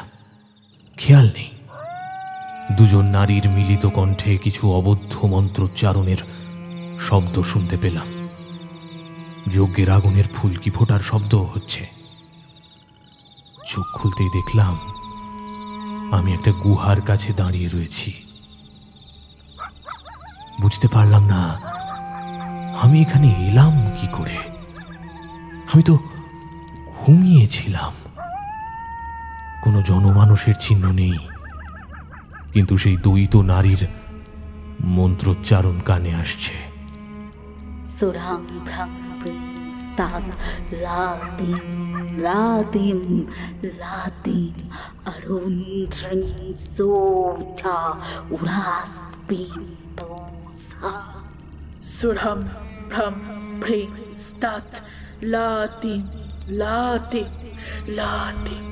খেয়াল নেই। দুজন নারীর মিলিত কণ্ঠে কিছু অবদ্ধ মন্ত্রোচ্চারণের শব্দ শুনতে পেলাম। যজ্ঞের আগুনের ফুলকি ফোটার শব্দ হচ্ছে। চোখ খুলতেই দেখলাম আমি একটা গুহার কাছে দাঁড়িয়ে রয়েছি। বুঝতে পারলাম না আমি এখানে এলাম কি করে। আমি তো ঘুমিয়েছিলাম। কোনো জনমানুষের চিহ্ন নেই, কিন্তু সেই দ্বৈত নারীর মন্ত্রোচ্চারণ কানে আসছে। সুরাং ভ্রাং ভ্রিং স্তাৎ লাতিম লাতিম লাতিম অরুন্ধ্রিং সোঠা উরাস্পিম পৌসা। সুরহম ভ্রম ভ্রিং স্তাৎ লাতিম লাতিম লাতিম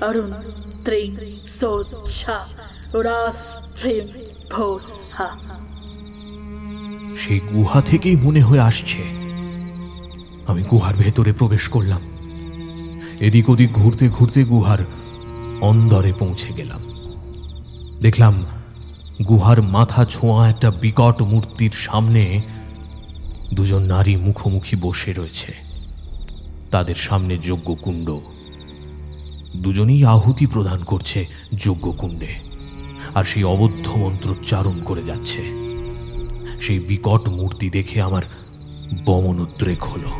অরুণ ত্রিং সোচ্ছা উরাস্পিম পৌসা। সেই গুহা থেকেই মনে হয়ে আসছে। আমি গুহার ভেতরে প্রবেশ করলাম। এদিক ওদিক ঘুরতে ঘুরতে গুহার অন্দরে পৌঁছে গেলাম। দেখলাম গুহার মাথা ছোঁয়া একটা বিকট মূর্তির সামনে দুজন নারী মুখোমুখি বসে রয়েছে। তাদের সামনে যজ্ঞকুণ্ড। দুজনেই আহুতি প্রদান করছে যজ্ঞকুণ্ডে, আর সেই অবদ্ধ মন্ত্রোচ্চারণ করে যাচ্ছে। সেই বিকট মূর্তি দেখে আমার বমনোদ্রেক হলো।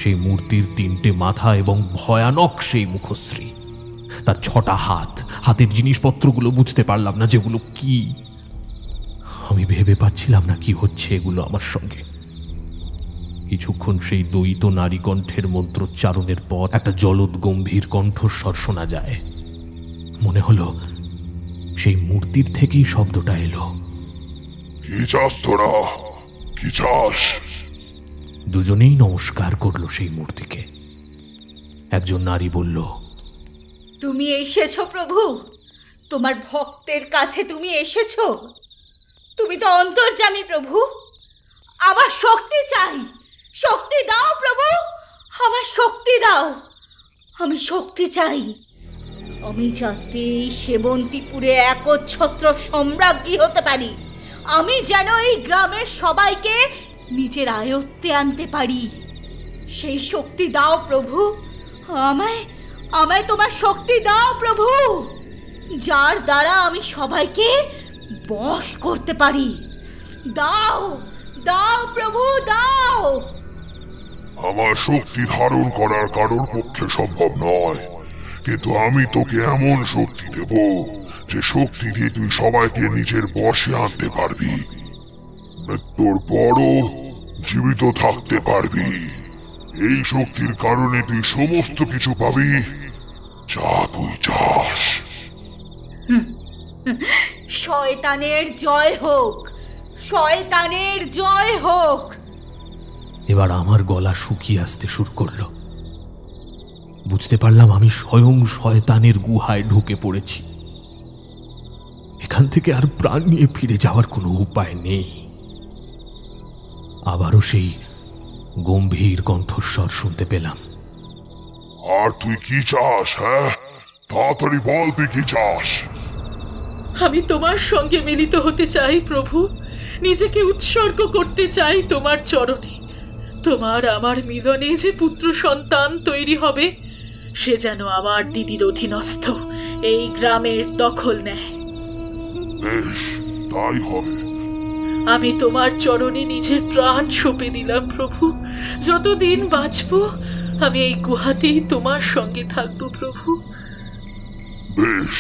সেই মূর্তির 3টে মাথা এবং ভয়ানক সেই মুখশ্রী। তার 6টা হাত। হাতের জিনিসপত্রগুলো বুঝতে পারলাম না যেগুলো কি। আমি ভেবে পাচ্ছিলাম না কি হচ্ছে এগুলো আমার সঙ্গে। কিছুক্ষণ সেই দ্বৈত নারী কণ্ঠের মন্ত্রোচ্চারণের পর একটা জলদ গম্ভীর কণ্ঠস্বর শোনা যায়। মনে হলো সেই মূর্তির থেকেই শব্দটা এলো। কি চাস তোরা? কি চাস? দুজনেই নমস্কার করলো সেই মূর্তিকে। একজন নারী বলল, তুমি এসেছো প্রভু, তোমার ভক্তের কাছে তুমি এসেছো। তুমি তো অন্তর্যামী প্রভু, আমার শক্তি চাই, শক্তি দাও প্রভু, আমার শক্তি দাও, আমি শক্তি চাই। আমি যাতে এই সেবন্তীপুরে একচ্ছত্র সম্রাজ্ঞী হতে পারি, আমি যেন এই গ্রামের সবাইকে নিজের আয়ত্তে আনতে পারি, সেই শক্তি দাও প্রভু। আমায় আমায় তোমার শক্তি দাও প্রভু, যার দ্বারা আমি সবাইকে বশ করতে পারি। দাও দাও প্রভু দাও। আমার শক্তি ধারণ করার কারোর পক্ষে সম্ভব নয়, কিন্তু আমি তোকে এমন শক্তি দেব যে শক্তি দিয়ে তুই সবাইকে নিজের বশে আনতে পারবি, মৃত্যুর পরও জীবিত থাকতে পারবি। এই শক্তির কারণে তুই সমস্ত কিছু পাবি যা তুই চাস। শয়তানের জয় হোক, শয়তানের জয় হোক। এবার আমার গলা শুকিয়ে আসতে শুরু করলো। বুঝতে পারলাম আমি স্বয়ং শয়তানের গুহায় ঢুকে পড়েছি। এখান থেকে আর প্রাণ নিয়ে ফিরে যাওয়ার কোনো উপায় নেই। আবারও সেই গম্ভীর কণ্ঠস্বর শুনতে পেলাম। আর তুই কি চাস? হ্যাঁ, তাড়াতাড়ি বল তুই কি চাস? আমি তোমার সঙ্গে মিলিত হতে চাই প্রভু, নিজেকে উৎসর্গ করতে চাই তোমার চরণে। তোমার আমার মিলনে যে পুত্র সন্তান তৈরি হবে, সে যেন আমার দিদির অধীনস্থ এই গ্রামের দখল নেয়। বেশ, তাই হবে। আমি তোমার চরণে নিজের প্রাণ সঁপে দিলাম প্রভু। যতদিন বাঁচব আমি এই গুহাতেই তোমার সঙ্গে থাকবো প্রভু। বেশ,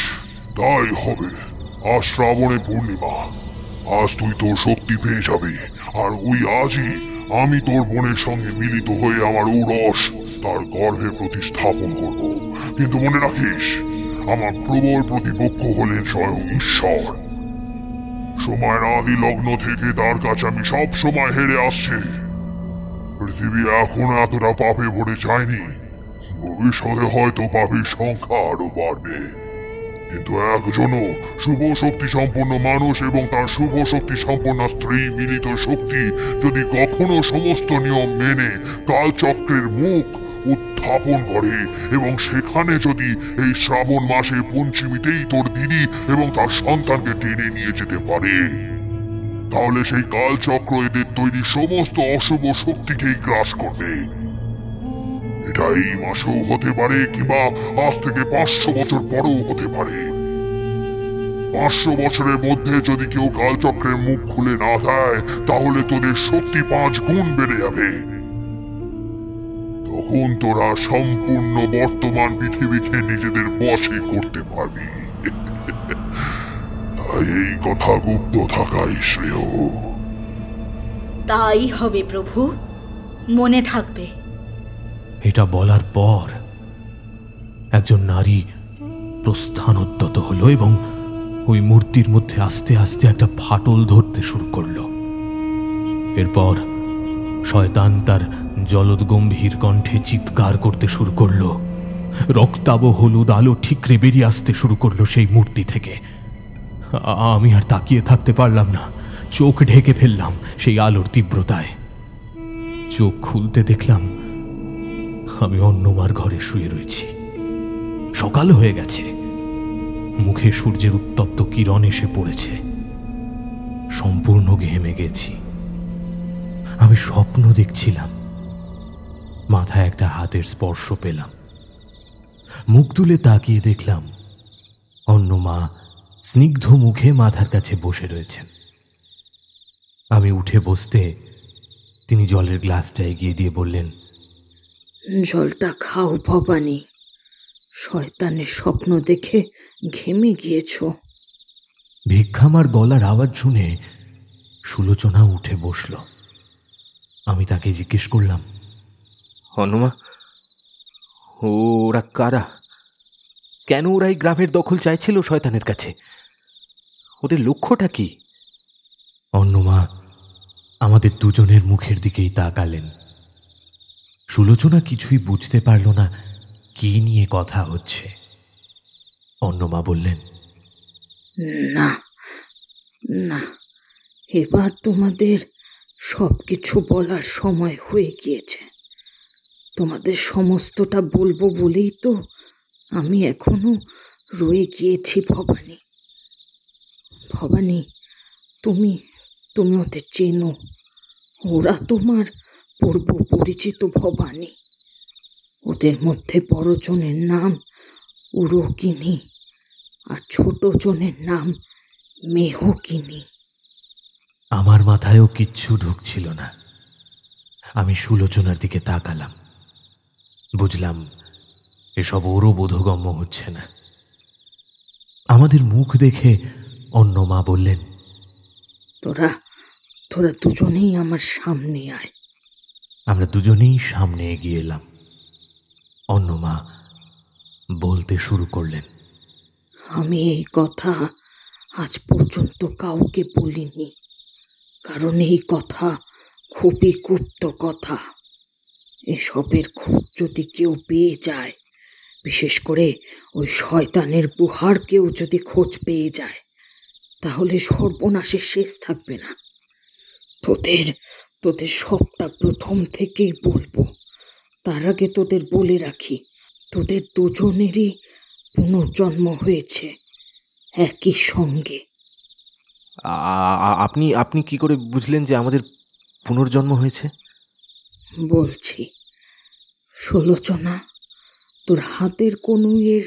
তাই হবে। আজ শ্রাবণে পূর্ণিমা, আজ তুই তোর শক্তি পেয়ে যাবি। আর ওই আজই আমি তোর বোনের সঙ্গে মিলিত হয়ে আমার ঔরস তার গর্ভে প্রতিস্থাপন করব। কিন্তু মনে রাখিস, আমার প্রবল প্রতিপক্ষ হলেন স্বয়ং ঈশ্বর। সময়ের আদি লগ্ন থেকে তার কাছে আমি সব সময় হেরে আসছি। পৃথিবী এখনো এতটা পাপে ভরে যায়নি, ভবিষ্যতে হয়তো পাপের সংখ্যা আরো বাড়বে। কিন্তু একজনও শুভ শক্তি সম্পন্ন মানুষ এবং তার শুভ শক্তি সম্পন্ন স্ত্রী মিলিত শক্তি যদি কখনো সমস্ত নিয়ম মেনে কালচক্রের মুখ উত্থাপন করে এবং সেখানে যদি এই শ্রাবণ মাসে পঞ্চমীতেই তোর দিদি এবং তার সন্তানকে টেনে নিয়ে যেতে পারে, তাহলে সেই কালচক্র এদের তৈরি সমস্ত অশুভ শক্তিকেই গ্রাস করবে। এটা এই মাসেও হতে পারে, কিংবা আজ থেকে 500 বছর পরেও হতে পারে। 500 বছরের মধ্যে যদি কেউ কালচক্রের মুখ খুলে না দেয়, তাহলে তোদের শক্তি 5 গুণ বেড়ে যাবে। তখন তোরা সম্পূর্ণ বর্তমান পৃথিবীকে নিজেদের বশে করতে পারবি। তাই এই কথা গুপ্ত থাকাই শ্রেয়। তাই হবে প্রভু, মনে থাকবে। এটা বলার পর একজন নারী প্রস্থানোদ্যত হলো এবং ওই মূর্তির মধ্যে আস্তে আস্তে একটা ফাটল ধরতে শুরু করলো। এরপর শয়তান তার জলদ গম্ভীর কণ্ঠে চিৎকার করতে শুরু করলো। রক্তাভ হলুদ আলো ঠিকরে বেরিয়ে আসতে শুরু করলো সেই মূর্তি থেকে। আমি আর তাকিয়ে থাকতে পারলাম না, চোখ ঢেকে ফেললাম সেই আলোর তীব্রতায়। চোখ খুলতে দেখলাম আমি অন্যমার ঘরে শুয়ে রয়েছি। সকাল হয়ে গেছে, মুখে সূর্যের উত্তপ্ত কিরণ এসে পড়েছে। সম্পূর্ণ ঘেমে গেছি। আমি স্বপ্ন দেখছিলাম। মাথায় একটা হাতের স্পর্শ পেলাম। মুখ তুলে তাকিয়ে দেখলাম অন্যমা স্নিগ্ধ মুখে মাথার কাছে বসে রয়েছেন। আমি উঠে বসতে তিনি জলের গ্লাসটা এগিয়ে দিয়ে বললেন, জলটা খাও ভবানী, শয়তানের স্বপ্ন দেখে ঘেমে গিয়েছ। ভিক্ষামার গলার আওয়াজ শুনে সুলোচনা উঠে বসল। আমি তাকে জিজ্ঞেস করলাম, হনুমা, ওরা কারা? কেন ওরা এই গ্রামের দখল চাইছিল শয়তানের কাছে? ওদের লক্ষ্যটা কি? অন্যমা আমাদের দুজনের মুখের দিকেই তাকালেন। সুলোচনা কিছুই বুঝতে পারল না কি নিয়ে কথা হচ্ছে। অন্যমা বললেন, না না, এবার তোমাদের সবকিছু বলার সময় হয়ে গিয়েছে। তোমাদের সমস্তটা বলবো বলেই তো আমি এখনো রয়ে গিয়েছি। ভবানী, ভবানী, তুমি তুমি ওদের চেনো। ওরা তোমার পূর্ব পরিচিত ভবানী। ওদের মধ্যে বড়জনের নাম উরকিনী আর ছোট জনের নাম মেহকিনী। আমার মাথায়ও কিচ্ছু ঢুকছিল না। আমি সুলোচনার দিকে তাকালাম। বুঝলাম এসব ওরও বোধগম্য হচ্ছে না। আমাদের মুখ দেখে অন্য মা বললেন, তোরা তোরা দুজনেই আমার সামনে আয়। আমরা দুজনেই সামনে এগিয়ে এলাম। অন্য মা বলতে শুরু করলেন, আমি এই কথা আজ পর্যন্ত কাউকে বলিনি, কারণ এই কথা খুবই গুপ্ত কথা। এসবের খোঁজ যদি কেউ পেয়ে যায়, বিশেষ করে ওই শয়তানের বুহার কেউ যদি খোঁজ পেয়ে যায়, তাহলে সর্বনাশের শেষ থাকবে না। তোদের সবটা প্রথম থেকেই বলবো। তার আগে তোদের বলে রাখি, তোদের দুজনেরই পুনর্জন্ম হয়েছে একই সঙ্গে। আপনি আপনি কি করে বুঝলেন যে আমাদের পুনর্জন্ম হয়েছে? বলছি, সুলোচনা, তোর হাতের কনুইয়ের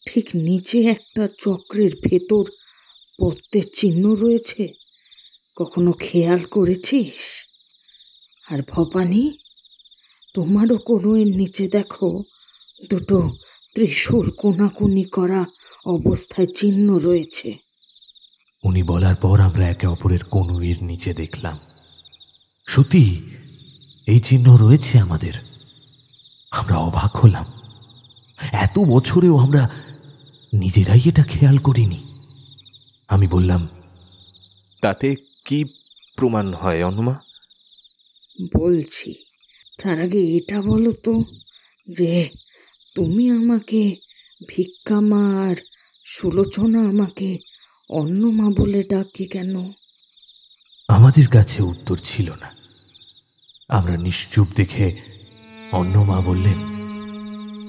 ঠিক নিচে একটা চক্রের ভেতর পদ্মের চিহ্ন রয়েছে, কখনো খেয়াল করেছিস? আর ভবানী, তোমারও কনুইয়ের নিচে দেখো দুটো ত্রিশূল কোনাকুনি করা অবস্থায় চিহ্ন রয়েছে। উনি বলার পর আমরা একে অপরের কনুইয়ের নিচে দেখলাম, সত্যি এই চিহ্ন রয়েছে আমাদের। আমরা অবাক হলাম। এত বছরেও আমরা নিজেরাই এটা খেয়াল করিনি। আমি বললাম, তাতে কি প্রমাণ হয় অনুমা? বলছি, তার আগে এটা বলো তো যে তুমি আমাকে ভিক্ষামা আর সুলোচনা আমাকে অন্যমা বলে ডাকে কেন? আমাদের কাছে উত্তর ছিল না। আমরা নিশ্চুপ দেখে অন্যমা বললেন,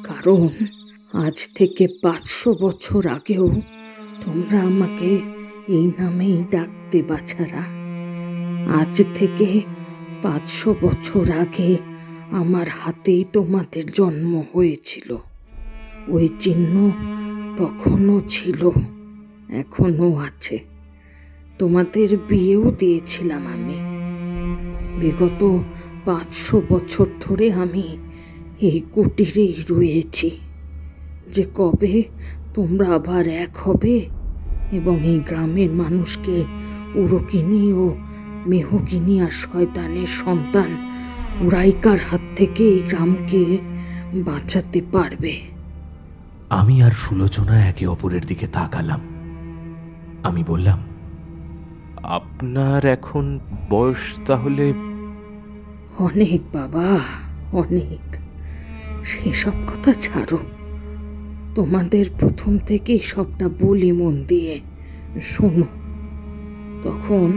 কারণ আজ থেকে 500 বছর আগেও তোমরা আমাকে এই নামেই ডাকতে বাছারা। আজ থেকে 500 বছর আগে আমার হাতেই তোমাদের জন্ম হয়েছিল। ওই চিহ্ন তখনও ছিল, এখনো আছে। তোমাদের বিয়েও দিয়েছিলাম আমি। বিগত 500 বছর ধরে আমি এই কুটিরেই রয়েছি। যে কবে তোমরা আবার এক হবে এবং এই গ্রামের মানুষকে উরকিনী ও মেহকিনী আর শয়তানের সন্তান উরাইকার হাত থেকে এই গ্রামকে বাঁচাতে পারবে। আমি আর সুলোচনা একে অপরের দিকে তাকালাম। আমি বললাম, আপনার এখন বয়স তাহলে? অনেক বাবা, অনেক। সেসব কথা ছাড়ো। তোমাদের প্রথম থেকেই সবটা বলি মন দিয়ে শোনো। তখন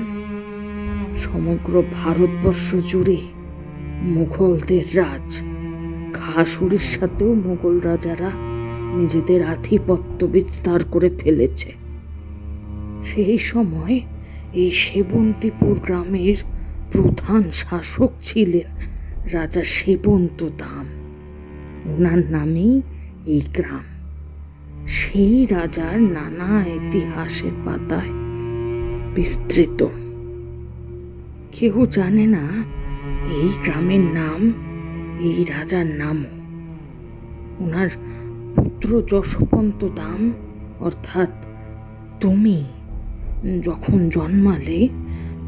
সমগ্র ভারতবর্ষ জুড়ে মুঘলদের রাজ। খাস উড়িষ্যাতেও মুঘল রাজারা নিজেদের আধিপত্য বিস্তার করে ফেলেছে। সেই সময় এই সেবন্তীপুর গ্রামের প্রধান শাসক ছিলেন রাজা সেবন্ত দাম। ওনার নামেই এই গ্রাম। সেই রাজার নানা ইতিহাসের পাতায় বিস্তৃত। কেউ জানে না এই গ্রামের নাম এই রাজার নামও। ওনার পুত্র যশবন্ত দাম, অর্থাৎ তুমি, যখন জন্মালে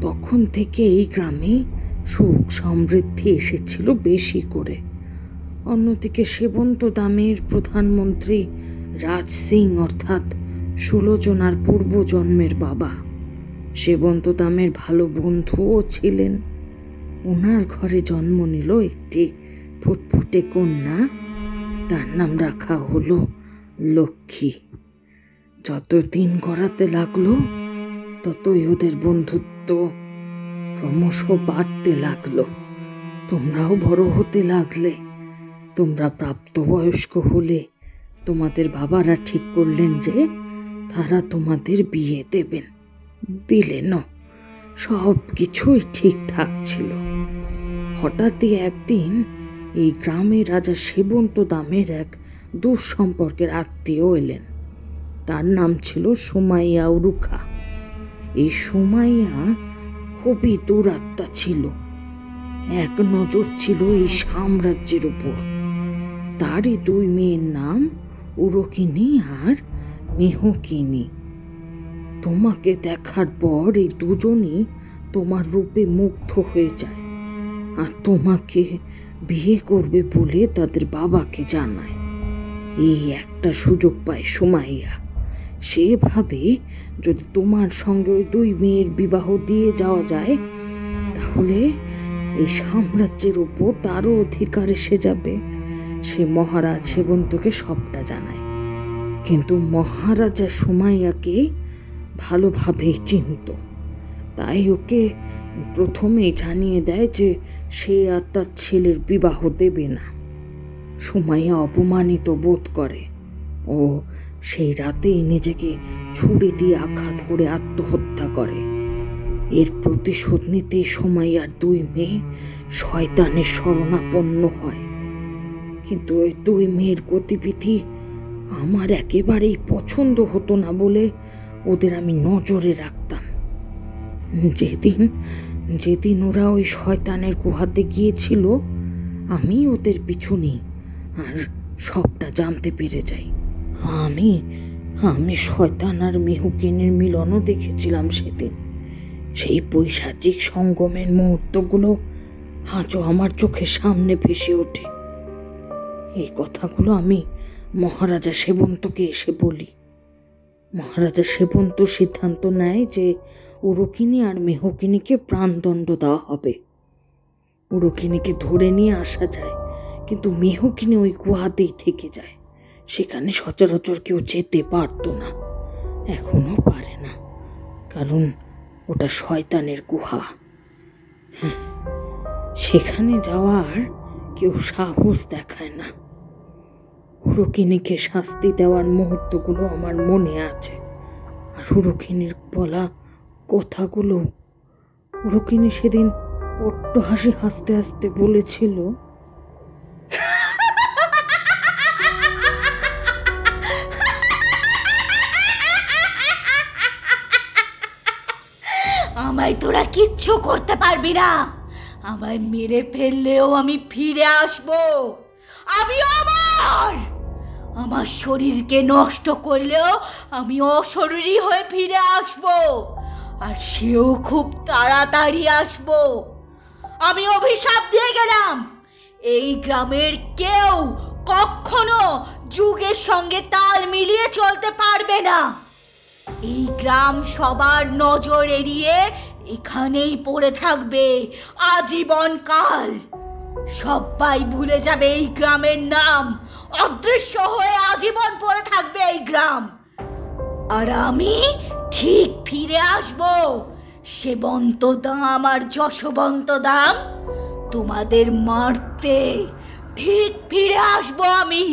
তখন থেকে এই গ্রামে সুখ সমৃদ্ধি এসেছিল বেশি করে। অন্যদিকে সেবন্ত দামের প্রধানমন্ত্রী রাজ সিং অর্থাৎ 16 জনার পূর্বজন্মের বাবা সেবন্ত দামের ভালো বন্ধুও ছিলেন। ওনার ঘরে জন্ম নিল একটি ফুটফুটে কন্যা, তার নাম রাখা হলো লক্ষ্মী। যত দিন গড়াতে লাগলো ততই ওদের বন্ধুত্ব ক্রমশ বাড়তে লাগলো। তোমরাও বড় হতে লাগলে। তোমরা প্রাপ্তবয়স্ক হলে তোমাদের বাবারা ঠিক করলেন যে তারা তোমাদের বিয়ে দেবেন। দিলেন। সব কিছুই ঠিকঠাক ছিল। হঠাৎই একদিন এই গ্রামে রাজা সেবন্ত দামের এক দুঃসম্পর্কের আত্মীয় এলেন। তার নাম ছিল সুমাইয়া উরুখা। এই সুমাইয়া খুবই দুরাত্মা ছিল। এক নজর ছিল এই সাম্রাজ্যের উপর। তারই 2 মেয়ের নাম উরকিনী আর মেহকিনী। তোমাকে দেখার পর এই দুজনই তোমার রূপে মুগ্ধ হয়ে যায় আর তোমাকে বিয়ে করবে বলে তাদের বাবাকে জানায়। এই একটা সুযোগ পায় সুমাইয়া। সে ভাবে যদি তোমার সঙ্গে ওই 2 মেয়ের বিবাহ দিয়ে যাওয়া যায় তাহলে এই সাম্রাজ্যের উপর তারও অধিকার এসে যাবে। সে মহারাজ সেবন্তকে সবটা জানায়, কিন্তু মহারাজা সুমাইয়াকে ভালোভাবেই চিনত। তাই ওকে প্রথমেই জানিয়ে দেয় যে সে আর তার ছেলের বিবাহ দেবে না। সুমাইয়া অপমানিত বোধ করে। ও সেই রাতেই নিজেকে ছুরি দিয়ে আঘাত করে আত্মহত্যা করে। এর প্রতিশোধ নিতেই সুমাইয়ার 2 মেয়ে শয়তানের শরণাপন্ন হয়। কিন্তু ওই 2 মেয়ের গতিবিধি আমার একেবারেই পছন্দ হতো না বলে ওদের আমি নজরে রাখতাম। যেদিন ওরা ওই শয়তানের গুহাতে গিয়েছিল আমি ওদের পিছু নিই আর সবটা জানতে পেরে যাই। আমি শয়তান আর মেহকিনীর মিলনও দেখেছিলাম সেদিন। সেই পৈশাচিক সঙ্গমের মুহূর্তগুলো আজও আমার চোখের সামনে ভেসে ওঠে। এই কথাগুলো আমি মহারাজা সেবন্তকে এসে বলি। মহারাজা সেবন্ত সিদ্ধান্ত নেয় যে উরকিনী আর মেহকিনীকে প্রাণদণ্ড দেওয়া হবে। উরকিনীকে ধরে নিয়ে আসা যায়, কিন্তু মেহকিনী ওই গুহাতেই থেকে যায়। সেখানে সচরাচর কেউ যেতে পারত না, এখনো পারে না, কারণ ওটা শয়তানের গুহা। সেখানে যাওয়ার কেউ সাহস দেখায় না। উরকিনীকে শাস্তি দেওয়ার মুহূর্তগুলো আমার মনে আছে। আর উরকিনীর বলা কথাগুলো, উরকিনী সেদিন অট্ট হাসি হাসতে হাসতে বলেছিল, আমায় তোরা কিচ্ছু করতে পারবি না। আমায় মেরে ফেললেও আমি ফিরে আসবো। আমি আমার শরীরকে নষ্ট করলেও আমি অশরীরী হয়ে ফিরে আসবো, আর সেও খুব তাড়াতাড়ি আসবো। আমি অভিশাপ দিয়ে গেলাম, এই গ্রামের কেউ কখনো যুগের সঙ্গে তাল মিলিয়ে চলতে পারবে না। এই গ্রাম সবার নজর এড়িয়ে এখানেই পড়ে থাকবে আজীবন কাল। সবাই ভুলে যাবে এই গ্রামের নাম, অদৃশ্য হয়ে আজীবন পড়ে থাকবে এই গ্রাম। আর আমি ঠিক ফিরে আসবো। সেবন্ত দাম আর যশবন্ত দাম, তোমাদের মারতে ঠিক ফিরে আসবো আমি।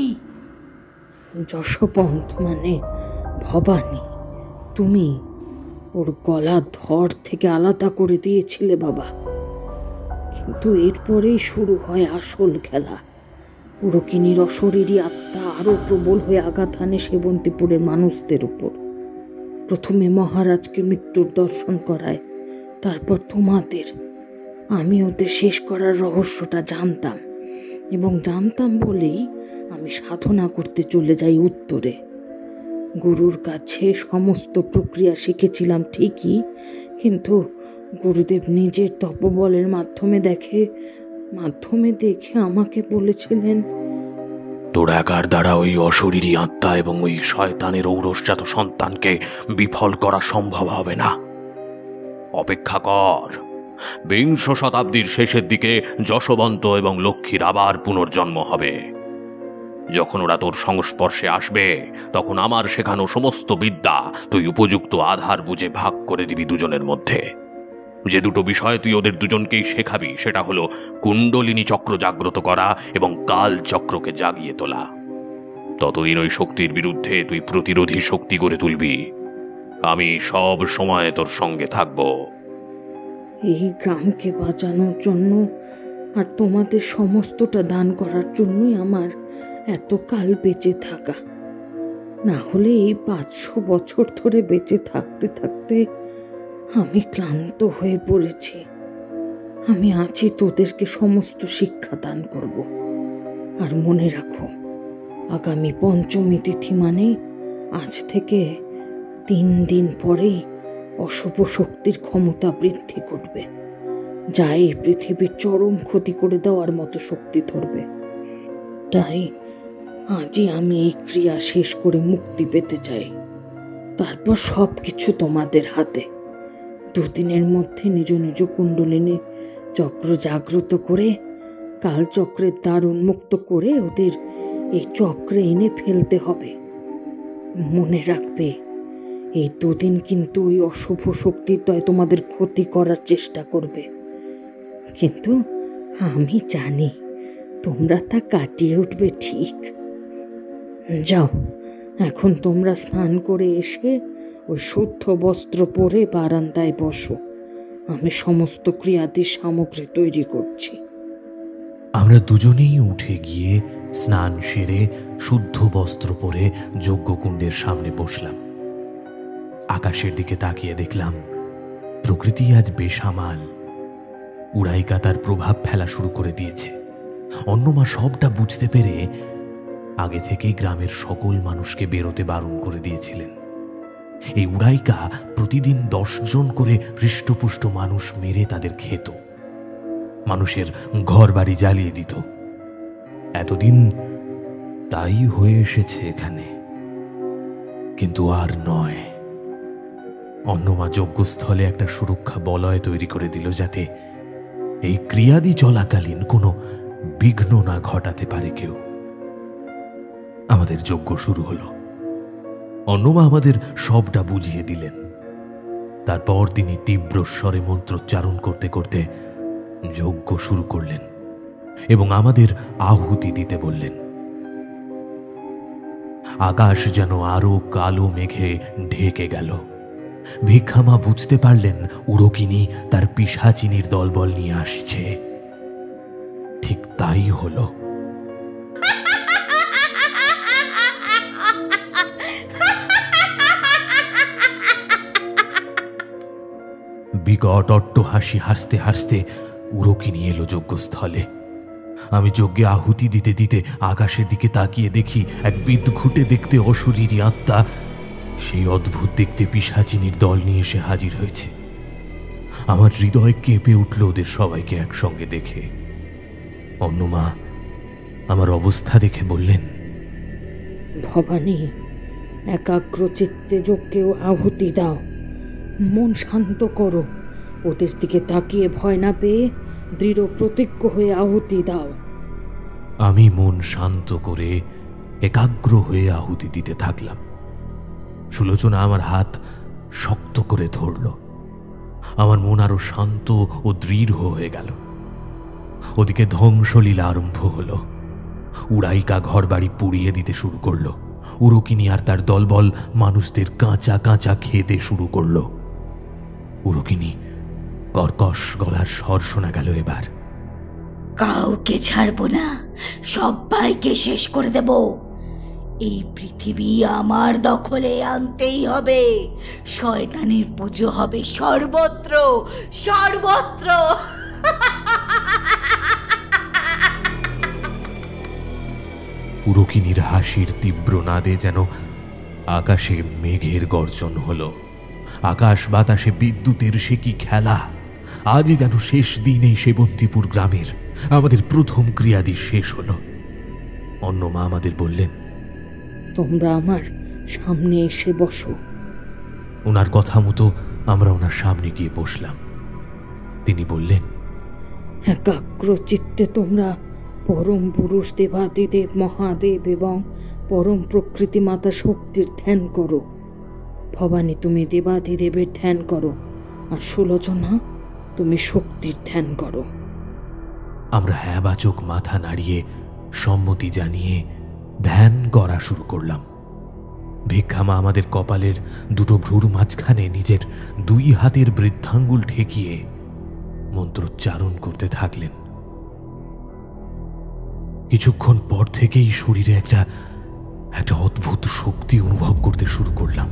যশবন্ত মানে ভবানী, তুমি ওর গলা ধর থেকে আলাদা করে দিয়েছিলে বাবা। কিন্তু এরপরেই শুরু হয় আসল খেলা। উরকিনীর অশরীরী আত্মা আরো প্রবল হয়ে আঘাত হানে সেবন্তীপুরের মানুষদের উপর। প্রথমে মহারাজকে মৃত্যুর দর্শন করায়, তারপর তোমাদের। আমি ওদের শেষ করার রহস্যটা জানতাম, এবং জানতাম বলেই আমি সাধনা করতে চলে যাই উত্তরে। গুরুর কাছে সমস্ত প্রক্রিয়া শিখেছিলাম ঠিকই, কিন্তু গুরুদেব নিজের তপবলের মাধ্যমে দেখে আমাকে বলেছিলেন, তোর একার দ্বারা ওই অশরীরী আত্মা এবং ওই শয়তানের ঔরসজাত সন্তানকে বিফল করা সম্ভব হবে না। অপেক্ষা কর, বিংশ শতাব্দীর শেষের দিকে যশবন্ত এবং লক্ষ্মীর আবার পুনর্জন্ম হবে। যখন ওরা তোর সংস্পর্শে আসবে, তখন আমার শেখানো সমস্ত বিদ্যা তুই উপযুক্ত আধার বুঝে ভাগ করে দিবি দুজনের মধ্যে। যে দুটো বিষয় তুই ওদের দুজনকেই শেখাবি সেটা হলো কুণ্ডলিনী চক্র জাগ্রত করা এবং কাল চক্রকে জাগিয়ে তোলা। ততদিন ওই শক্তির বিরুদ্ধে তুই প্রতিরোধী শক্তি গড়ে তুলবি। আমি সব সময় তোর সঙ্গে থাকব। এই গ্রামকে বাঁচানোর জন্য আর তোমাদের সমস্তটা দান করার জন্যই আমার এত কাল বেঁচে থাকা। না হলে এই 500 বছর ধরে বেঁচে থাকতে থাকতে আমি ক্লান্ত হয়ে পড়েছি। আমি আছি তোদেরকে সমস্ত শিক্ষা দান করব। আর মনে রাখো, আগামী পঞ্চমী তিথি মানে আজ থেকে 3 দিন পরেই অশুভ শক্তির ক্ষমতা বৃদ্ধি করবে, যা এই পৃথিবীর চরম ক্ষতি করে দেওয়ার মতো শক্তি ধরবে। তাই আজই আমি এই ক্রিয়া শেষ করে মুক্তি পেতে চাই। তারপর সব কিছু তোমাদের হাতে। 2 দিনের মধ্যে নিজ নিজ কুণ্ডলিনী চক্র জাগ্রত করে কালচক্রের দ্বার উন্মুক্ত করে ওদের এই চক্রে এনে ফেলতে হবে। মনে রাখবে, এই 2 দিন কিন্তু ওই অশুভ শক্তির দয় তোমাদের ক্ষতি করার চেষ্টা করবে, কিন্তু আমি জানি তোমরা তা কাটিয়ে উঠবে ঠিক। যাও, এখন তোমরা স্নান করে এসে ওই শুদ্ধ বস্ত্র পরে বারান্দায় বসো। আমি সমস্ত ক্রিয়াদির সামগ্রী তৈরি করছি। আমরা দুজনেই উঠে গিয়ে স্নান সেরে শুদ্ধ বস্ত্র পরে যজ্ঞকুণ্ডের সামনে বসলাম। আকাশের দিকে তাকিয়ে দেখলাম প্রকৃতি আজ বেসামাল। উড়াইকা তার প্রভাব ফেলা শুরু করে দিয়েছে। অন্যমা সবটা বুঝতে পেরে আগে থেকেই গ্রামের সকল মানুষকে বেরোতে বারণ করে দিয়েছিলেন। এই উড়াইকা প্রতিদিন 10 জন করে হৃষ্টপুষ্ট মানুষ মেরে তাদের খেত, মানুষের ঘর বাড়ি জ্বালিয়ে দিত। এতদিন তাই হয়ে এসেছে এখানে, কিন্তু আর নয়। অন্যমা যজ্ঞস্থলে একটা সুরক্ষা বলয় তৈরি করে দিল, যাতে এই ক্রিয়াদি চলাকালীন কোনো বিঘ্ন না ঘটাতে পারে কেউ। আমাদের যজ্ঞ শুরু হলো। অন্যমা আমাদের সবটা বুঝিয়ে দিলেন। তারপর তিনি তীব্র স্বরে মন্ত্রোচ্চারণ করতে করতে যজ্ঞ শুরু করলেন এবং আমাদের আহুতি দিতে বললেন। আকাশ যেন আরো কালো মেঘে ঢেকে গেল। ভিক্ষামা বুঝতে পারলেন উড়কিনী তার পিশাচিনীর দলবল নিয়ে আসছে। ঠিক তাই হলো। বিকট অট্টহাসি হাসতে হাসতে উড়কিনী এলো যজ্ঞস্থলে। আমি যজ্ঞে আহুতি দিতে দিতে আকাশের দিকে তাকিয়ে দেখি এক বিদঘুটে দেখতে অশরীরী আত্মা সেই অদ্ভুত দেখতে পিশাচিনীর দল নিয়ে এসে হাজির হয়েছে। আমার হৃদয় কেঁপে উঠল ওদের সবাইকে একসঙ্গে দেখে। অন্যমা আমার অবস্থা দেখে বললেন, ভবানী, একাগ্র চিত্তে যজ্ঞেও আহুতি দাও। মন শান্ত করো। ওদের দিকে তাকিয়ে ভয় না পেয়ে দৃঢ় প্রতিজ্ঞ হয়ে আহুতি দাও। আমি মন শান্ত করে একাগ্র হয়ে আহুতি দিতে থাকলাম। সুলোচনা আমার হাত শক্ত করে ধরল। আমার মন আরো শান্ত ও দৃঢ় হয়ে গেল। ওদিকে ধ্বংসলীলা আরম্ভ হলো। উড়াইকা ঘর বাড়ি পুড়িয়ে দিতে শুরু করলো। উড়কিনী আর তার দলবল মানুষদের কাঁচা কাঁচা খেতে শুরু করলো। উড়কিনী কর্কশ গলার স্বর শোনা গেল এবার, কাউকে ছাড়বো না, সবাইকে শেষ করে দেব। এই পৃথিবী আমার দখলে আনতেই হবে। শয়তানের পুজো হবে সর্বত্র সর্বত্র। উড়কিনীর হাসির তীব্র নাদে যেন আকাশে মেঘের গর্জন হলো। আকাশ বাতাসে বিদ্যুতের সে কি খেলা! আজই যেন শেষ দিন এই সেবন্তীপুর গ্রামের আমাদের প্রথম ক্রিয়াদি শেষ হলো। অন্য মা আমাদের বললেন, তোমরা আমার সামনে এসে বসো। ওনার কথা মতো আমরা ওনার সামনে গিয়ে বসলাম। তিনি বললেন, একাগ্র চিত্তে তোমরা পরম পুরুষ দেবাদিদেব মহাদেব এবং পরম প্রকৃতি মাতা শক্তির ধ্যান করো। ভবানী, তুমি দেবাদিদেবের ধ্যান করো, আর সুলোচনা, তুমি শক্তির ধ্যান করো। আমরা হ্যাঁ বাচক মাথা নাড়িয়ে সম্মতি জানিয়ে ধ্যান করা শুরু করলাম। ভিক্ষামা আমাদের কপালের দুটো ভ্রুর মাঝখানে নিজের 2 হাতের বৃদ্ধাঙ্গুল ঠেকিয়ে মন্ত্রোচ্চারণ করতে থাকলেন। কিছুক্ষণ পর থেকেই শরীরে একটা অদ্ভুত শক্তি অনুভব করতে শুরু করলাম।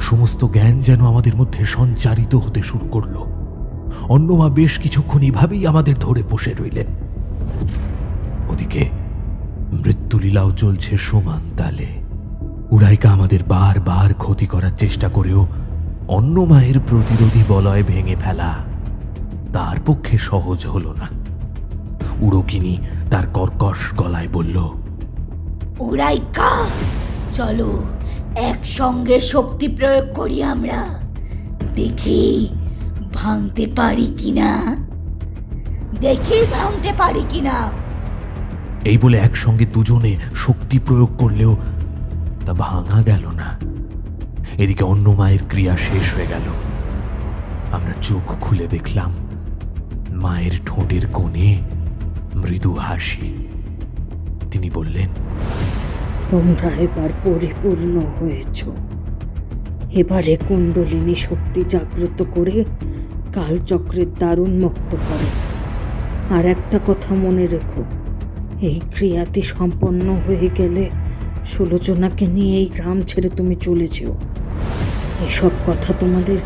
সমস্ত জ্ঞান যেন আমাদের মধ্যে সঞ্চারিত হতে শুরু করল। অন্যমা বেশ কিছুক্ষণ এভাবেই আমাদের ধরে বসে রইলেন। ওদিকে মৃত্যুলীলাও চলছে সমান তালে। উড়াইকা আমাদের বারবার ক্ষতি করার চেষ্টা করেও অন্যমায়ের প্রতিরোধী বলয় ভেঙে ফেলা তার পক্ষে সহজ হল না। উড়কিনী তার কর্কশ গলায় বলল, উড়াইকা, চলো একসঙ্গে শক্তি প্রয়োগ করি, আমরা দেখি ভাঙতে পারি কিনা। এই বলে একসঙ্গে দুজনে শক্তি প্রয়োগ করলেও তা ভাঙা গেল না। এদিকে অন্য মায়ের ক্রিয়া শেষ হয়ে গেল। আমরা চোখ খুলে দেখলাম মায়ের ঠোঁটের কোণে মৃদু হাসি। তিনি বললেন, তোমরা এবার পরিপূর্ণ হয়েছ। এবারে কুণ্ডলিনী শক্তি জাগ্রত করে কালচক্রের দ্বার উন্মুক্ত করো। আর একটা কথা মনে রেখো, এই ক্রিয়াটি সম্পন্ন হয়ে গেলে সুলোচনাকে নিয়ে এই গ্রাম ছেড়ে তুমি চলে যেও। এসব কথা তোমাদের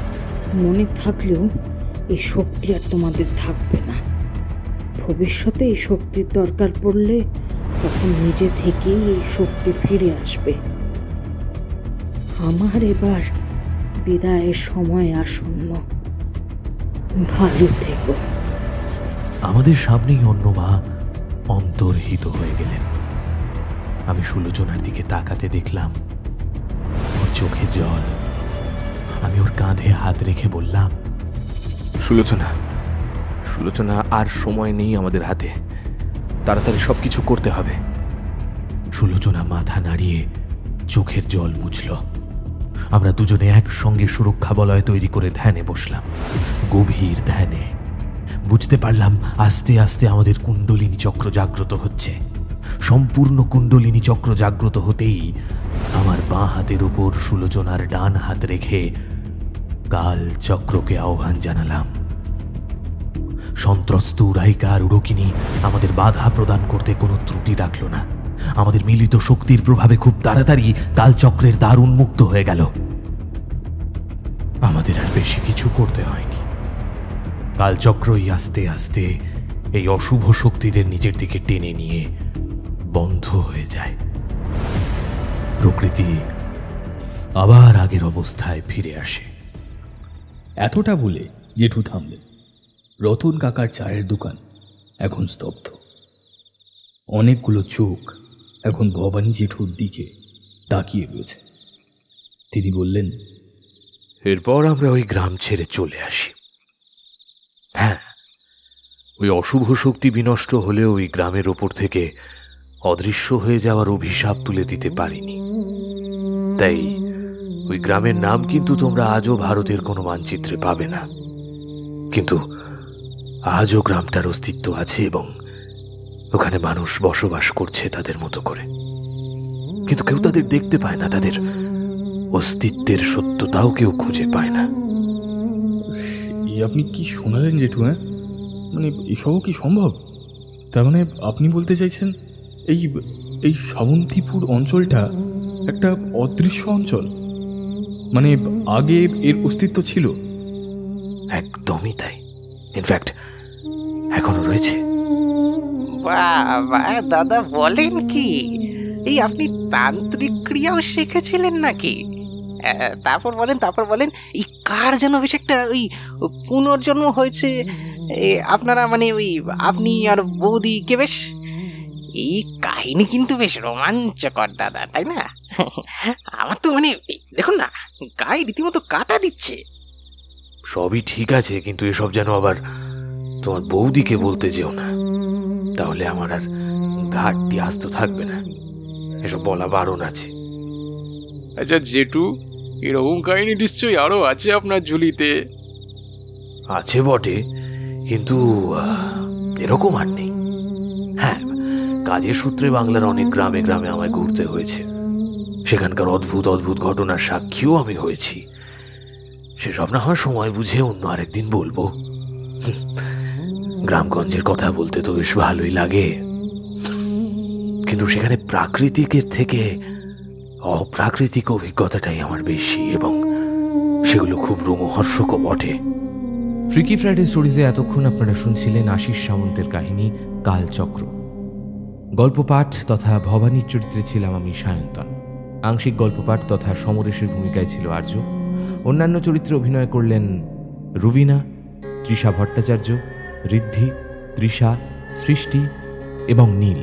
মনে থাকলেও এই শক্তি আর তোমাদের থাকবে না। ভবিষ্যতে এই শক্তির দরকার পড়লে তখন নিজে থেকেই এই শক্তি ফিরে আসবে। আমার এবার বিদায়ের সময় আসন্ন। ভালো থেকো। আমাদের সামনেই অন্য মা অন্তর্হিত হয়ে গেলেন। আমি সুলোচনার দিকে তাকাতে দেখলাম ওর চোখে জল। আমি ওর কাঁধে হাত রেখে বললাম, সুলোচনা, আর সময় নেই আমাদের হাতে, তাড়াতাড়ি সবকিছু করতে হবে। সুলোচনা মাথা নাড়িয়ে চোখের জল মুছল। আমরা দুজনে একসঙ্গে সুরক্ষা বলয় তৈরি করে ধ্যানে বসলাম, গভীর ধ্যানে। বুঝতে পারলাম আস্তে আস্তে আমাদের কুণ্ডলিনী চক্র জাগ্রত হচ্ছে। সম্পূর্ণ কুণ্ডলিনী চক্র জাগ্রত হতেই আমার বাঁ হাতের উপর সুলোচনার ডান হাত রেখে কাল চক্রকে আহ্বান জানালাম। সন্ত্রস্ত উড়াইকা আর উড়কিনী আমাদের বাধা প্রদান করতে কোনো ত্রুটি রাখল না। আমাদের মিলিত শক্তির প্রভাবে খুব তাড়াতাড়ি কালচক্রের দ্বার উন্মুক্ত হয়ে গেল। আমাদের আর বেশি কিছু করতে হয়নি। কালচক্রই আস্তে আস্তে এই অশুভ শক্তিদের নিজের দিকে টেনে নিয়ে বন্ধ হয়ে যায়। প্রকৃতি আবার আগের অবস্থায় ফিরে আসে। এতটা বলে জেঠু থামলেন। রতন কাকার চায়ের দোকান এখন স্তব্ধ। অনেকগুলো চোখ এখন ভবানী জেঠুর দিকে তাকিয়ে রয়েছে। তিনি বললেন, এরপর আমরা ওই গ্রাম ছেড়ে চলে আসি। হ্যাঁ, ওই অশুভ শক্তি বিনষ্ট হলেও ওই গ্রামের ওপর থেকে অদৃশ্য হয়ে যাওয়ার অভিশাপ তুলে দিতে পারিনি। তাই ওই গ্রামের নাম কিন্তু তোমরা আজও ভারতের কোনো মানচিত্রে পাবে না। কিন্তু আজও গ্রামটার অস্তিত্ব আছে এবং ওখানে মানুষ বসবাস করছে তাদের মতো করে। কিন্তু কেউ তাদের দেখতে পায় না, তাদের অস্তিত্বের সত্যতাও কেউ খুঁজে পায় না। আপনি কি শোনালেন জেঠু? হ্যাঁ, মানে এসবও কি সম্ভব? তার মানে আপনি বলতে চাইছেন এই সাবন্তীপুর অঞ্চলটা একটা অদৃশ্য অঞ্চল? মানে আগে এর অস্তিত্ব ছিল? একদমই তাই। ইনফ্যাক্ট এখনো রয়েছে। বাবা দাদা, বলেন কি? এই আপনি তান্ত্রিক ক্রিয়াও শিখেছিলেন নাকি? তারপর বলেন এই কার যেন বেশ একটা ওই পুনর্জন্ম হয়েছে, আপনারা মানে ওই আপনি আর বৌদি কে বেশ, এই কাহিনী কিন্তু বেশ রোমাঞ্চকর দাদা, তাই না? আমার তো মানে দেখুন না, গায়ে রীতিমতো কাটা দিচ্ছে। সবই ঠিক আছে, কিন্তু এসব যেন আবার তোমার বৌদিকে বলতে যেও না, তাহলে আমার আর ঘাটতি আস্ত থাকবে না। এসব বলা বারণ আছে। আচ্ছা জেঠু, এরকম কাহিনী নিশ্চয়ই আরো আছে আপনার ঝুলিতে। আছে বটে, কিন্তু এরকম আর নেই। হ্যাঁ, কাজের সূত্রে বাংলার অনেক গ্রামে গ্রামে আমায় ঘুরতে হয়েছে, সেখানকার অদ্ভুত অদ্ভুত ঘটনার সাক্ষীও আমি হয়েছি। সেসব না হয় সময় বুঝে অন্য আরেকদিন বলবো। গ্রামগঞ্জের কথা বলতে তো বেশ ভালোই লাগে, কিন্তু সেখানে প্রাকৃতিকের থেকে অপ্রাকৃতিক অভিজ্ঞতাটাই আমার বেশি, এবং সেগুলো খুব রোমহর্ষকও বটে। ফ্রিকি ফ্রাইডে স্টোরিজে এতক্ষণ আপনারা শুনছিলেন আশিস সামন্তের কাহিনী কালচক্র। গল্প পাঠ তথা ভবানীর চরিত্রে ছিলাম আমি সায়ন্তন। আংশিক গল্প পাঠ তথা সমরেশের ভূমিকায় ছিল আর্য। অন্যান্য চরিত্রে অভিনয় করলেন রুবিনা, তৃষা ভট্টাচার্য, ঋদ্ধি, তৃষা, সৃষ্টি এবং নীল।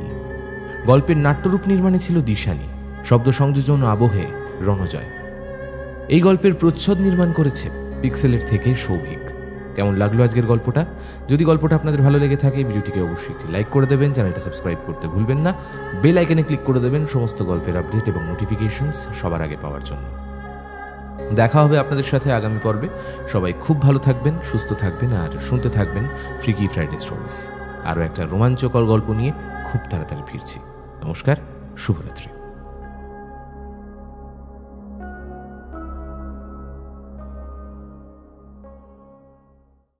গল্পের নাট্যরূপ নির্মাণে ছিল দিশানি, শব্দ সংযোজন ও আবহে রণজয়। এই গল্পের প্রচ্ছদ নির্মাণ করেছে পিক্সেলের থেকে সৌভিক। কেমন লাগলো আজকের গল্পটা? যদি গল্পটা আপনাদের ভালো লেগে থাকে ভিডিওটিকে অবশ্যই একটি লাইক করে দেবেন, চ্যানেলটা সাবস্ক্রাইব করতে ভুলবেন না, বেল আইকনে ক্লিক করে দেবেন সমস্ত গল্পের আপডেট এবং নোটিফিকেশনস সবার আগে পাওয়ার জন্য। দেখা হবে আপনাদের সাথে আগামী পর্বে। সবাই খুব ভালো থাকবেন, সুস্থ থাকবেন আর শুনতে থাকবেন ফ্রিকি ফ্রাইডে স্টোরিজ। আরও একটা রোমাঞ্চকর গল্প নিয়ে খুব তাড়াতাড়ি ফিরছি। নমস্কার, শুভরাত্রি।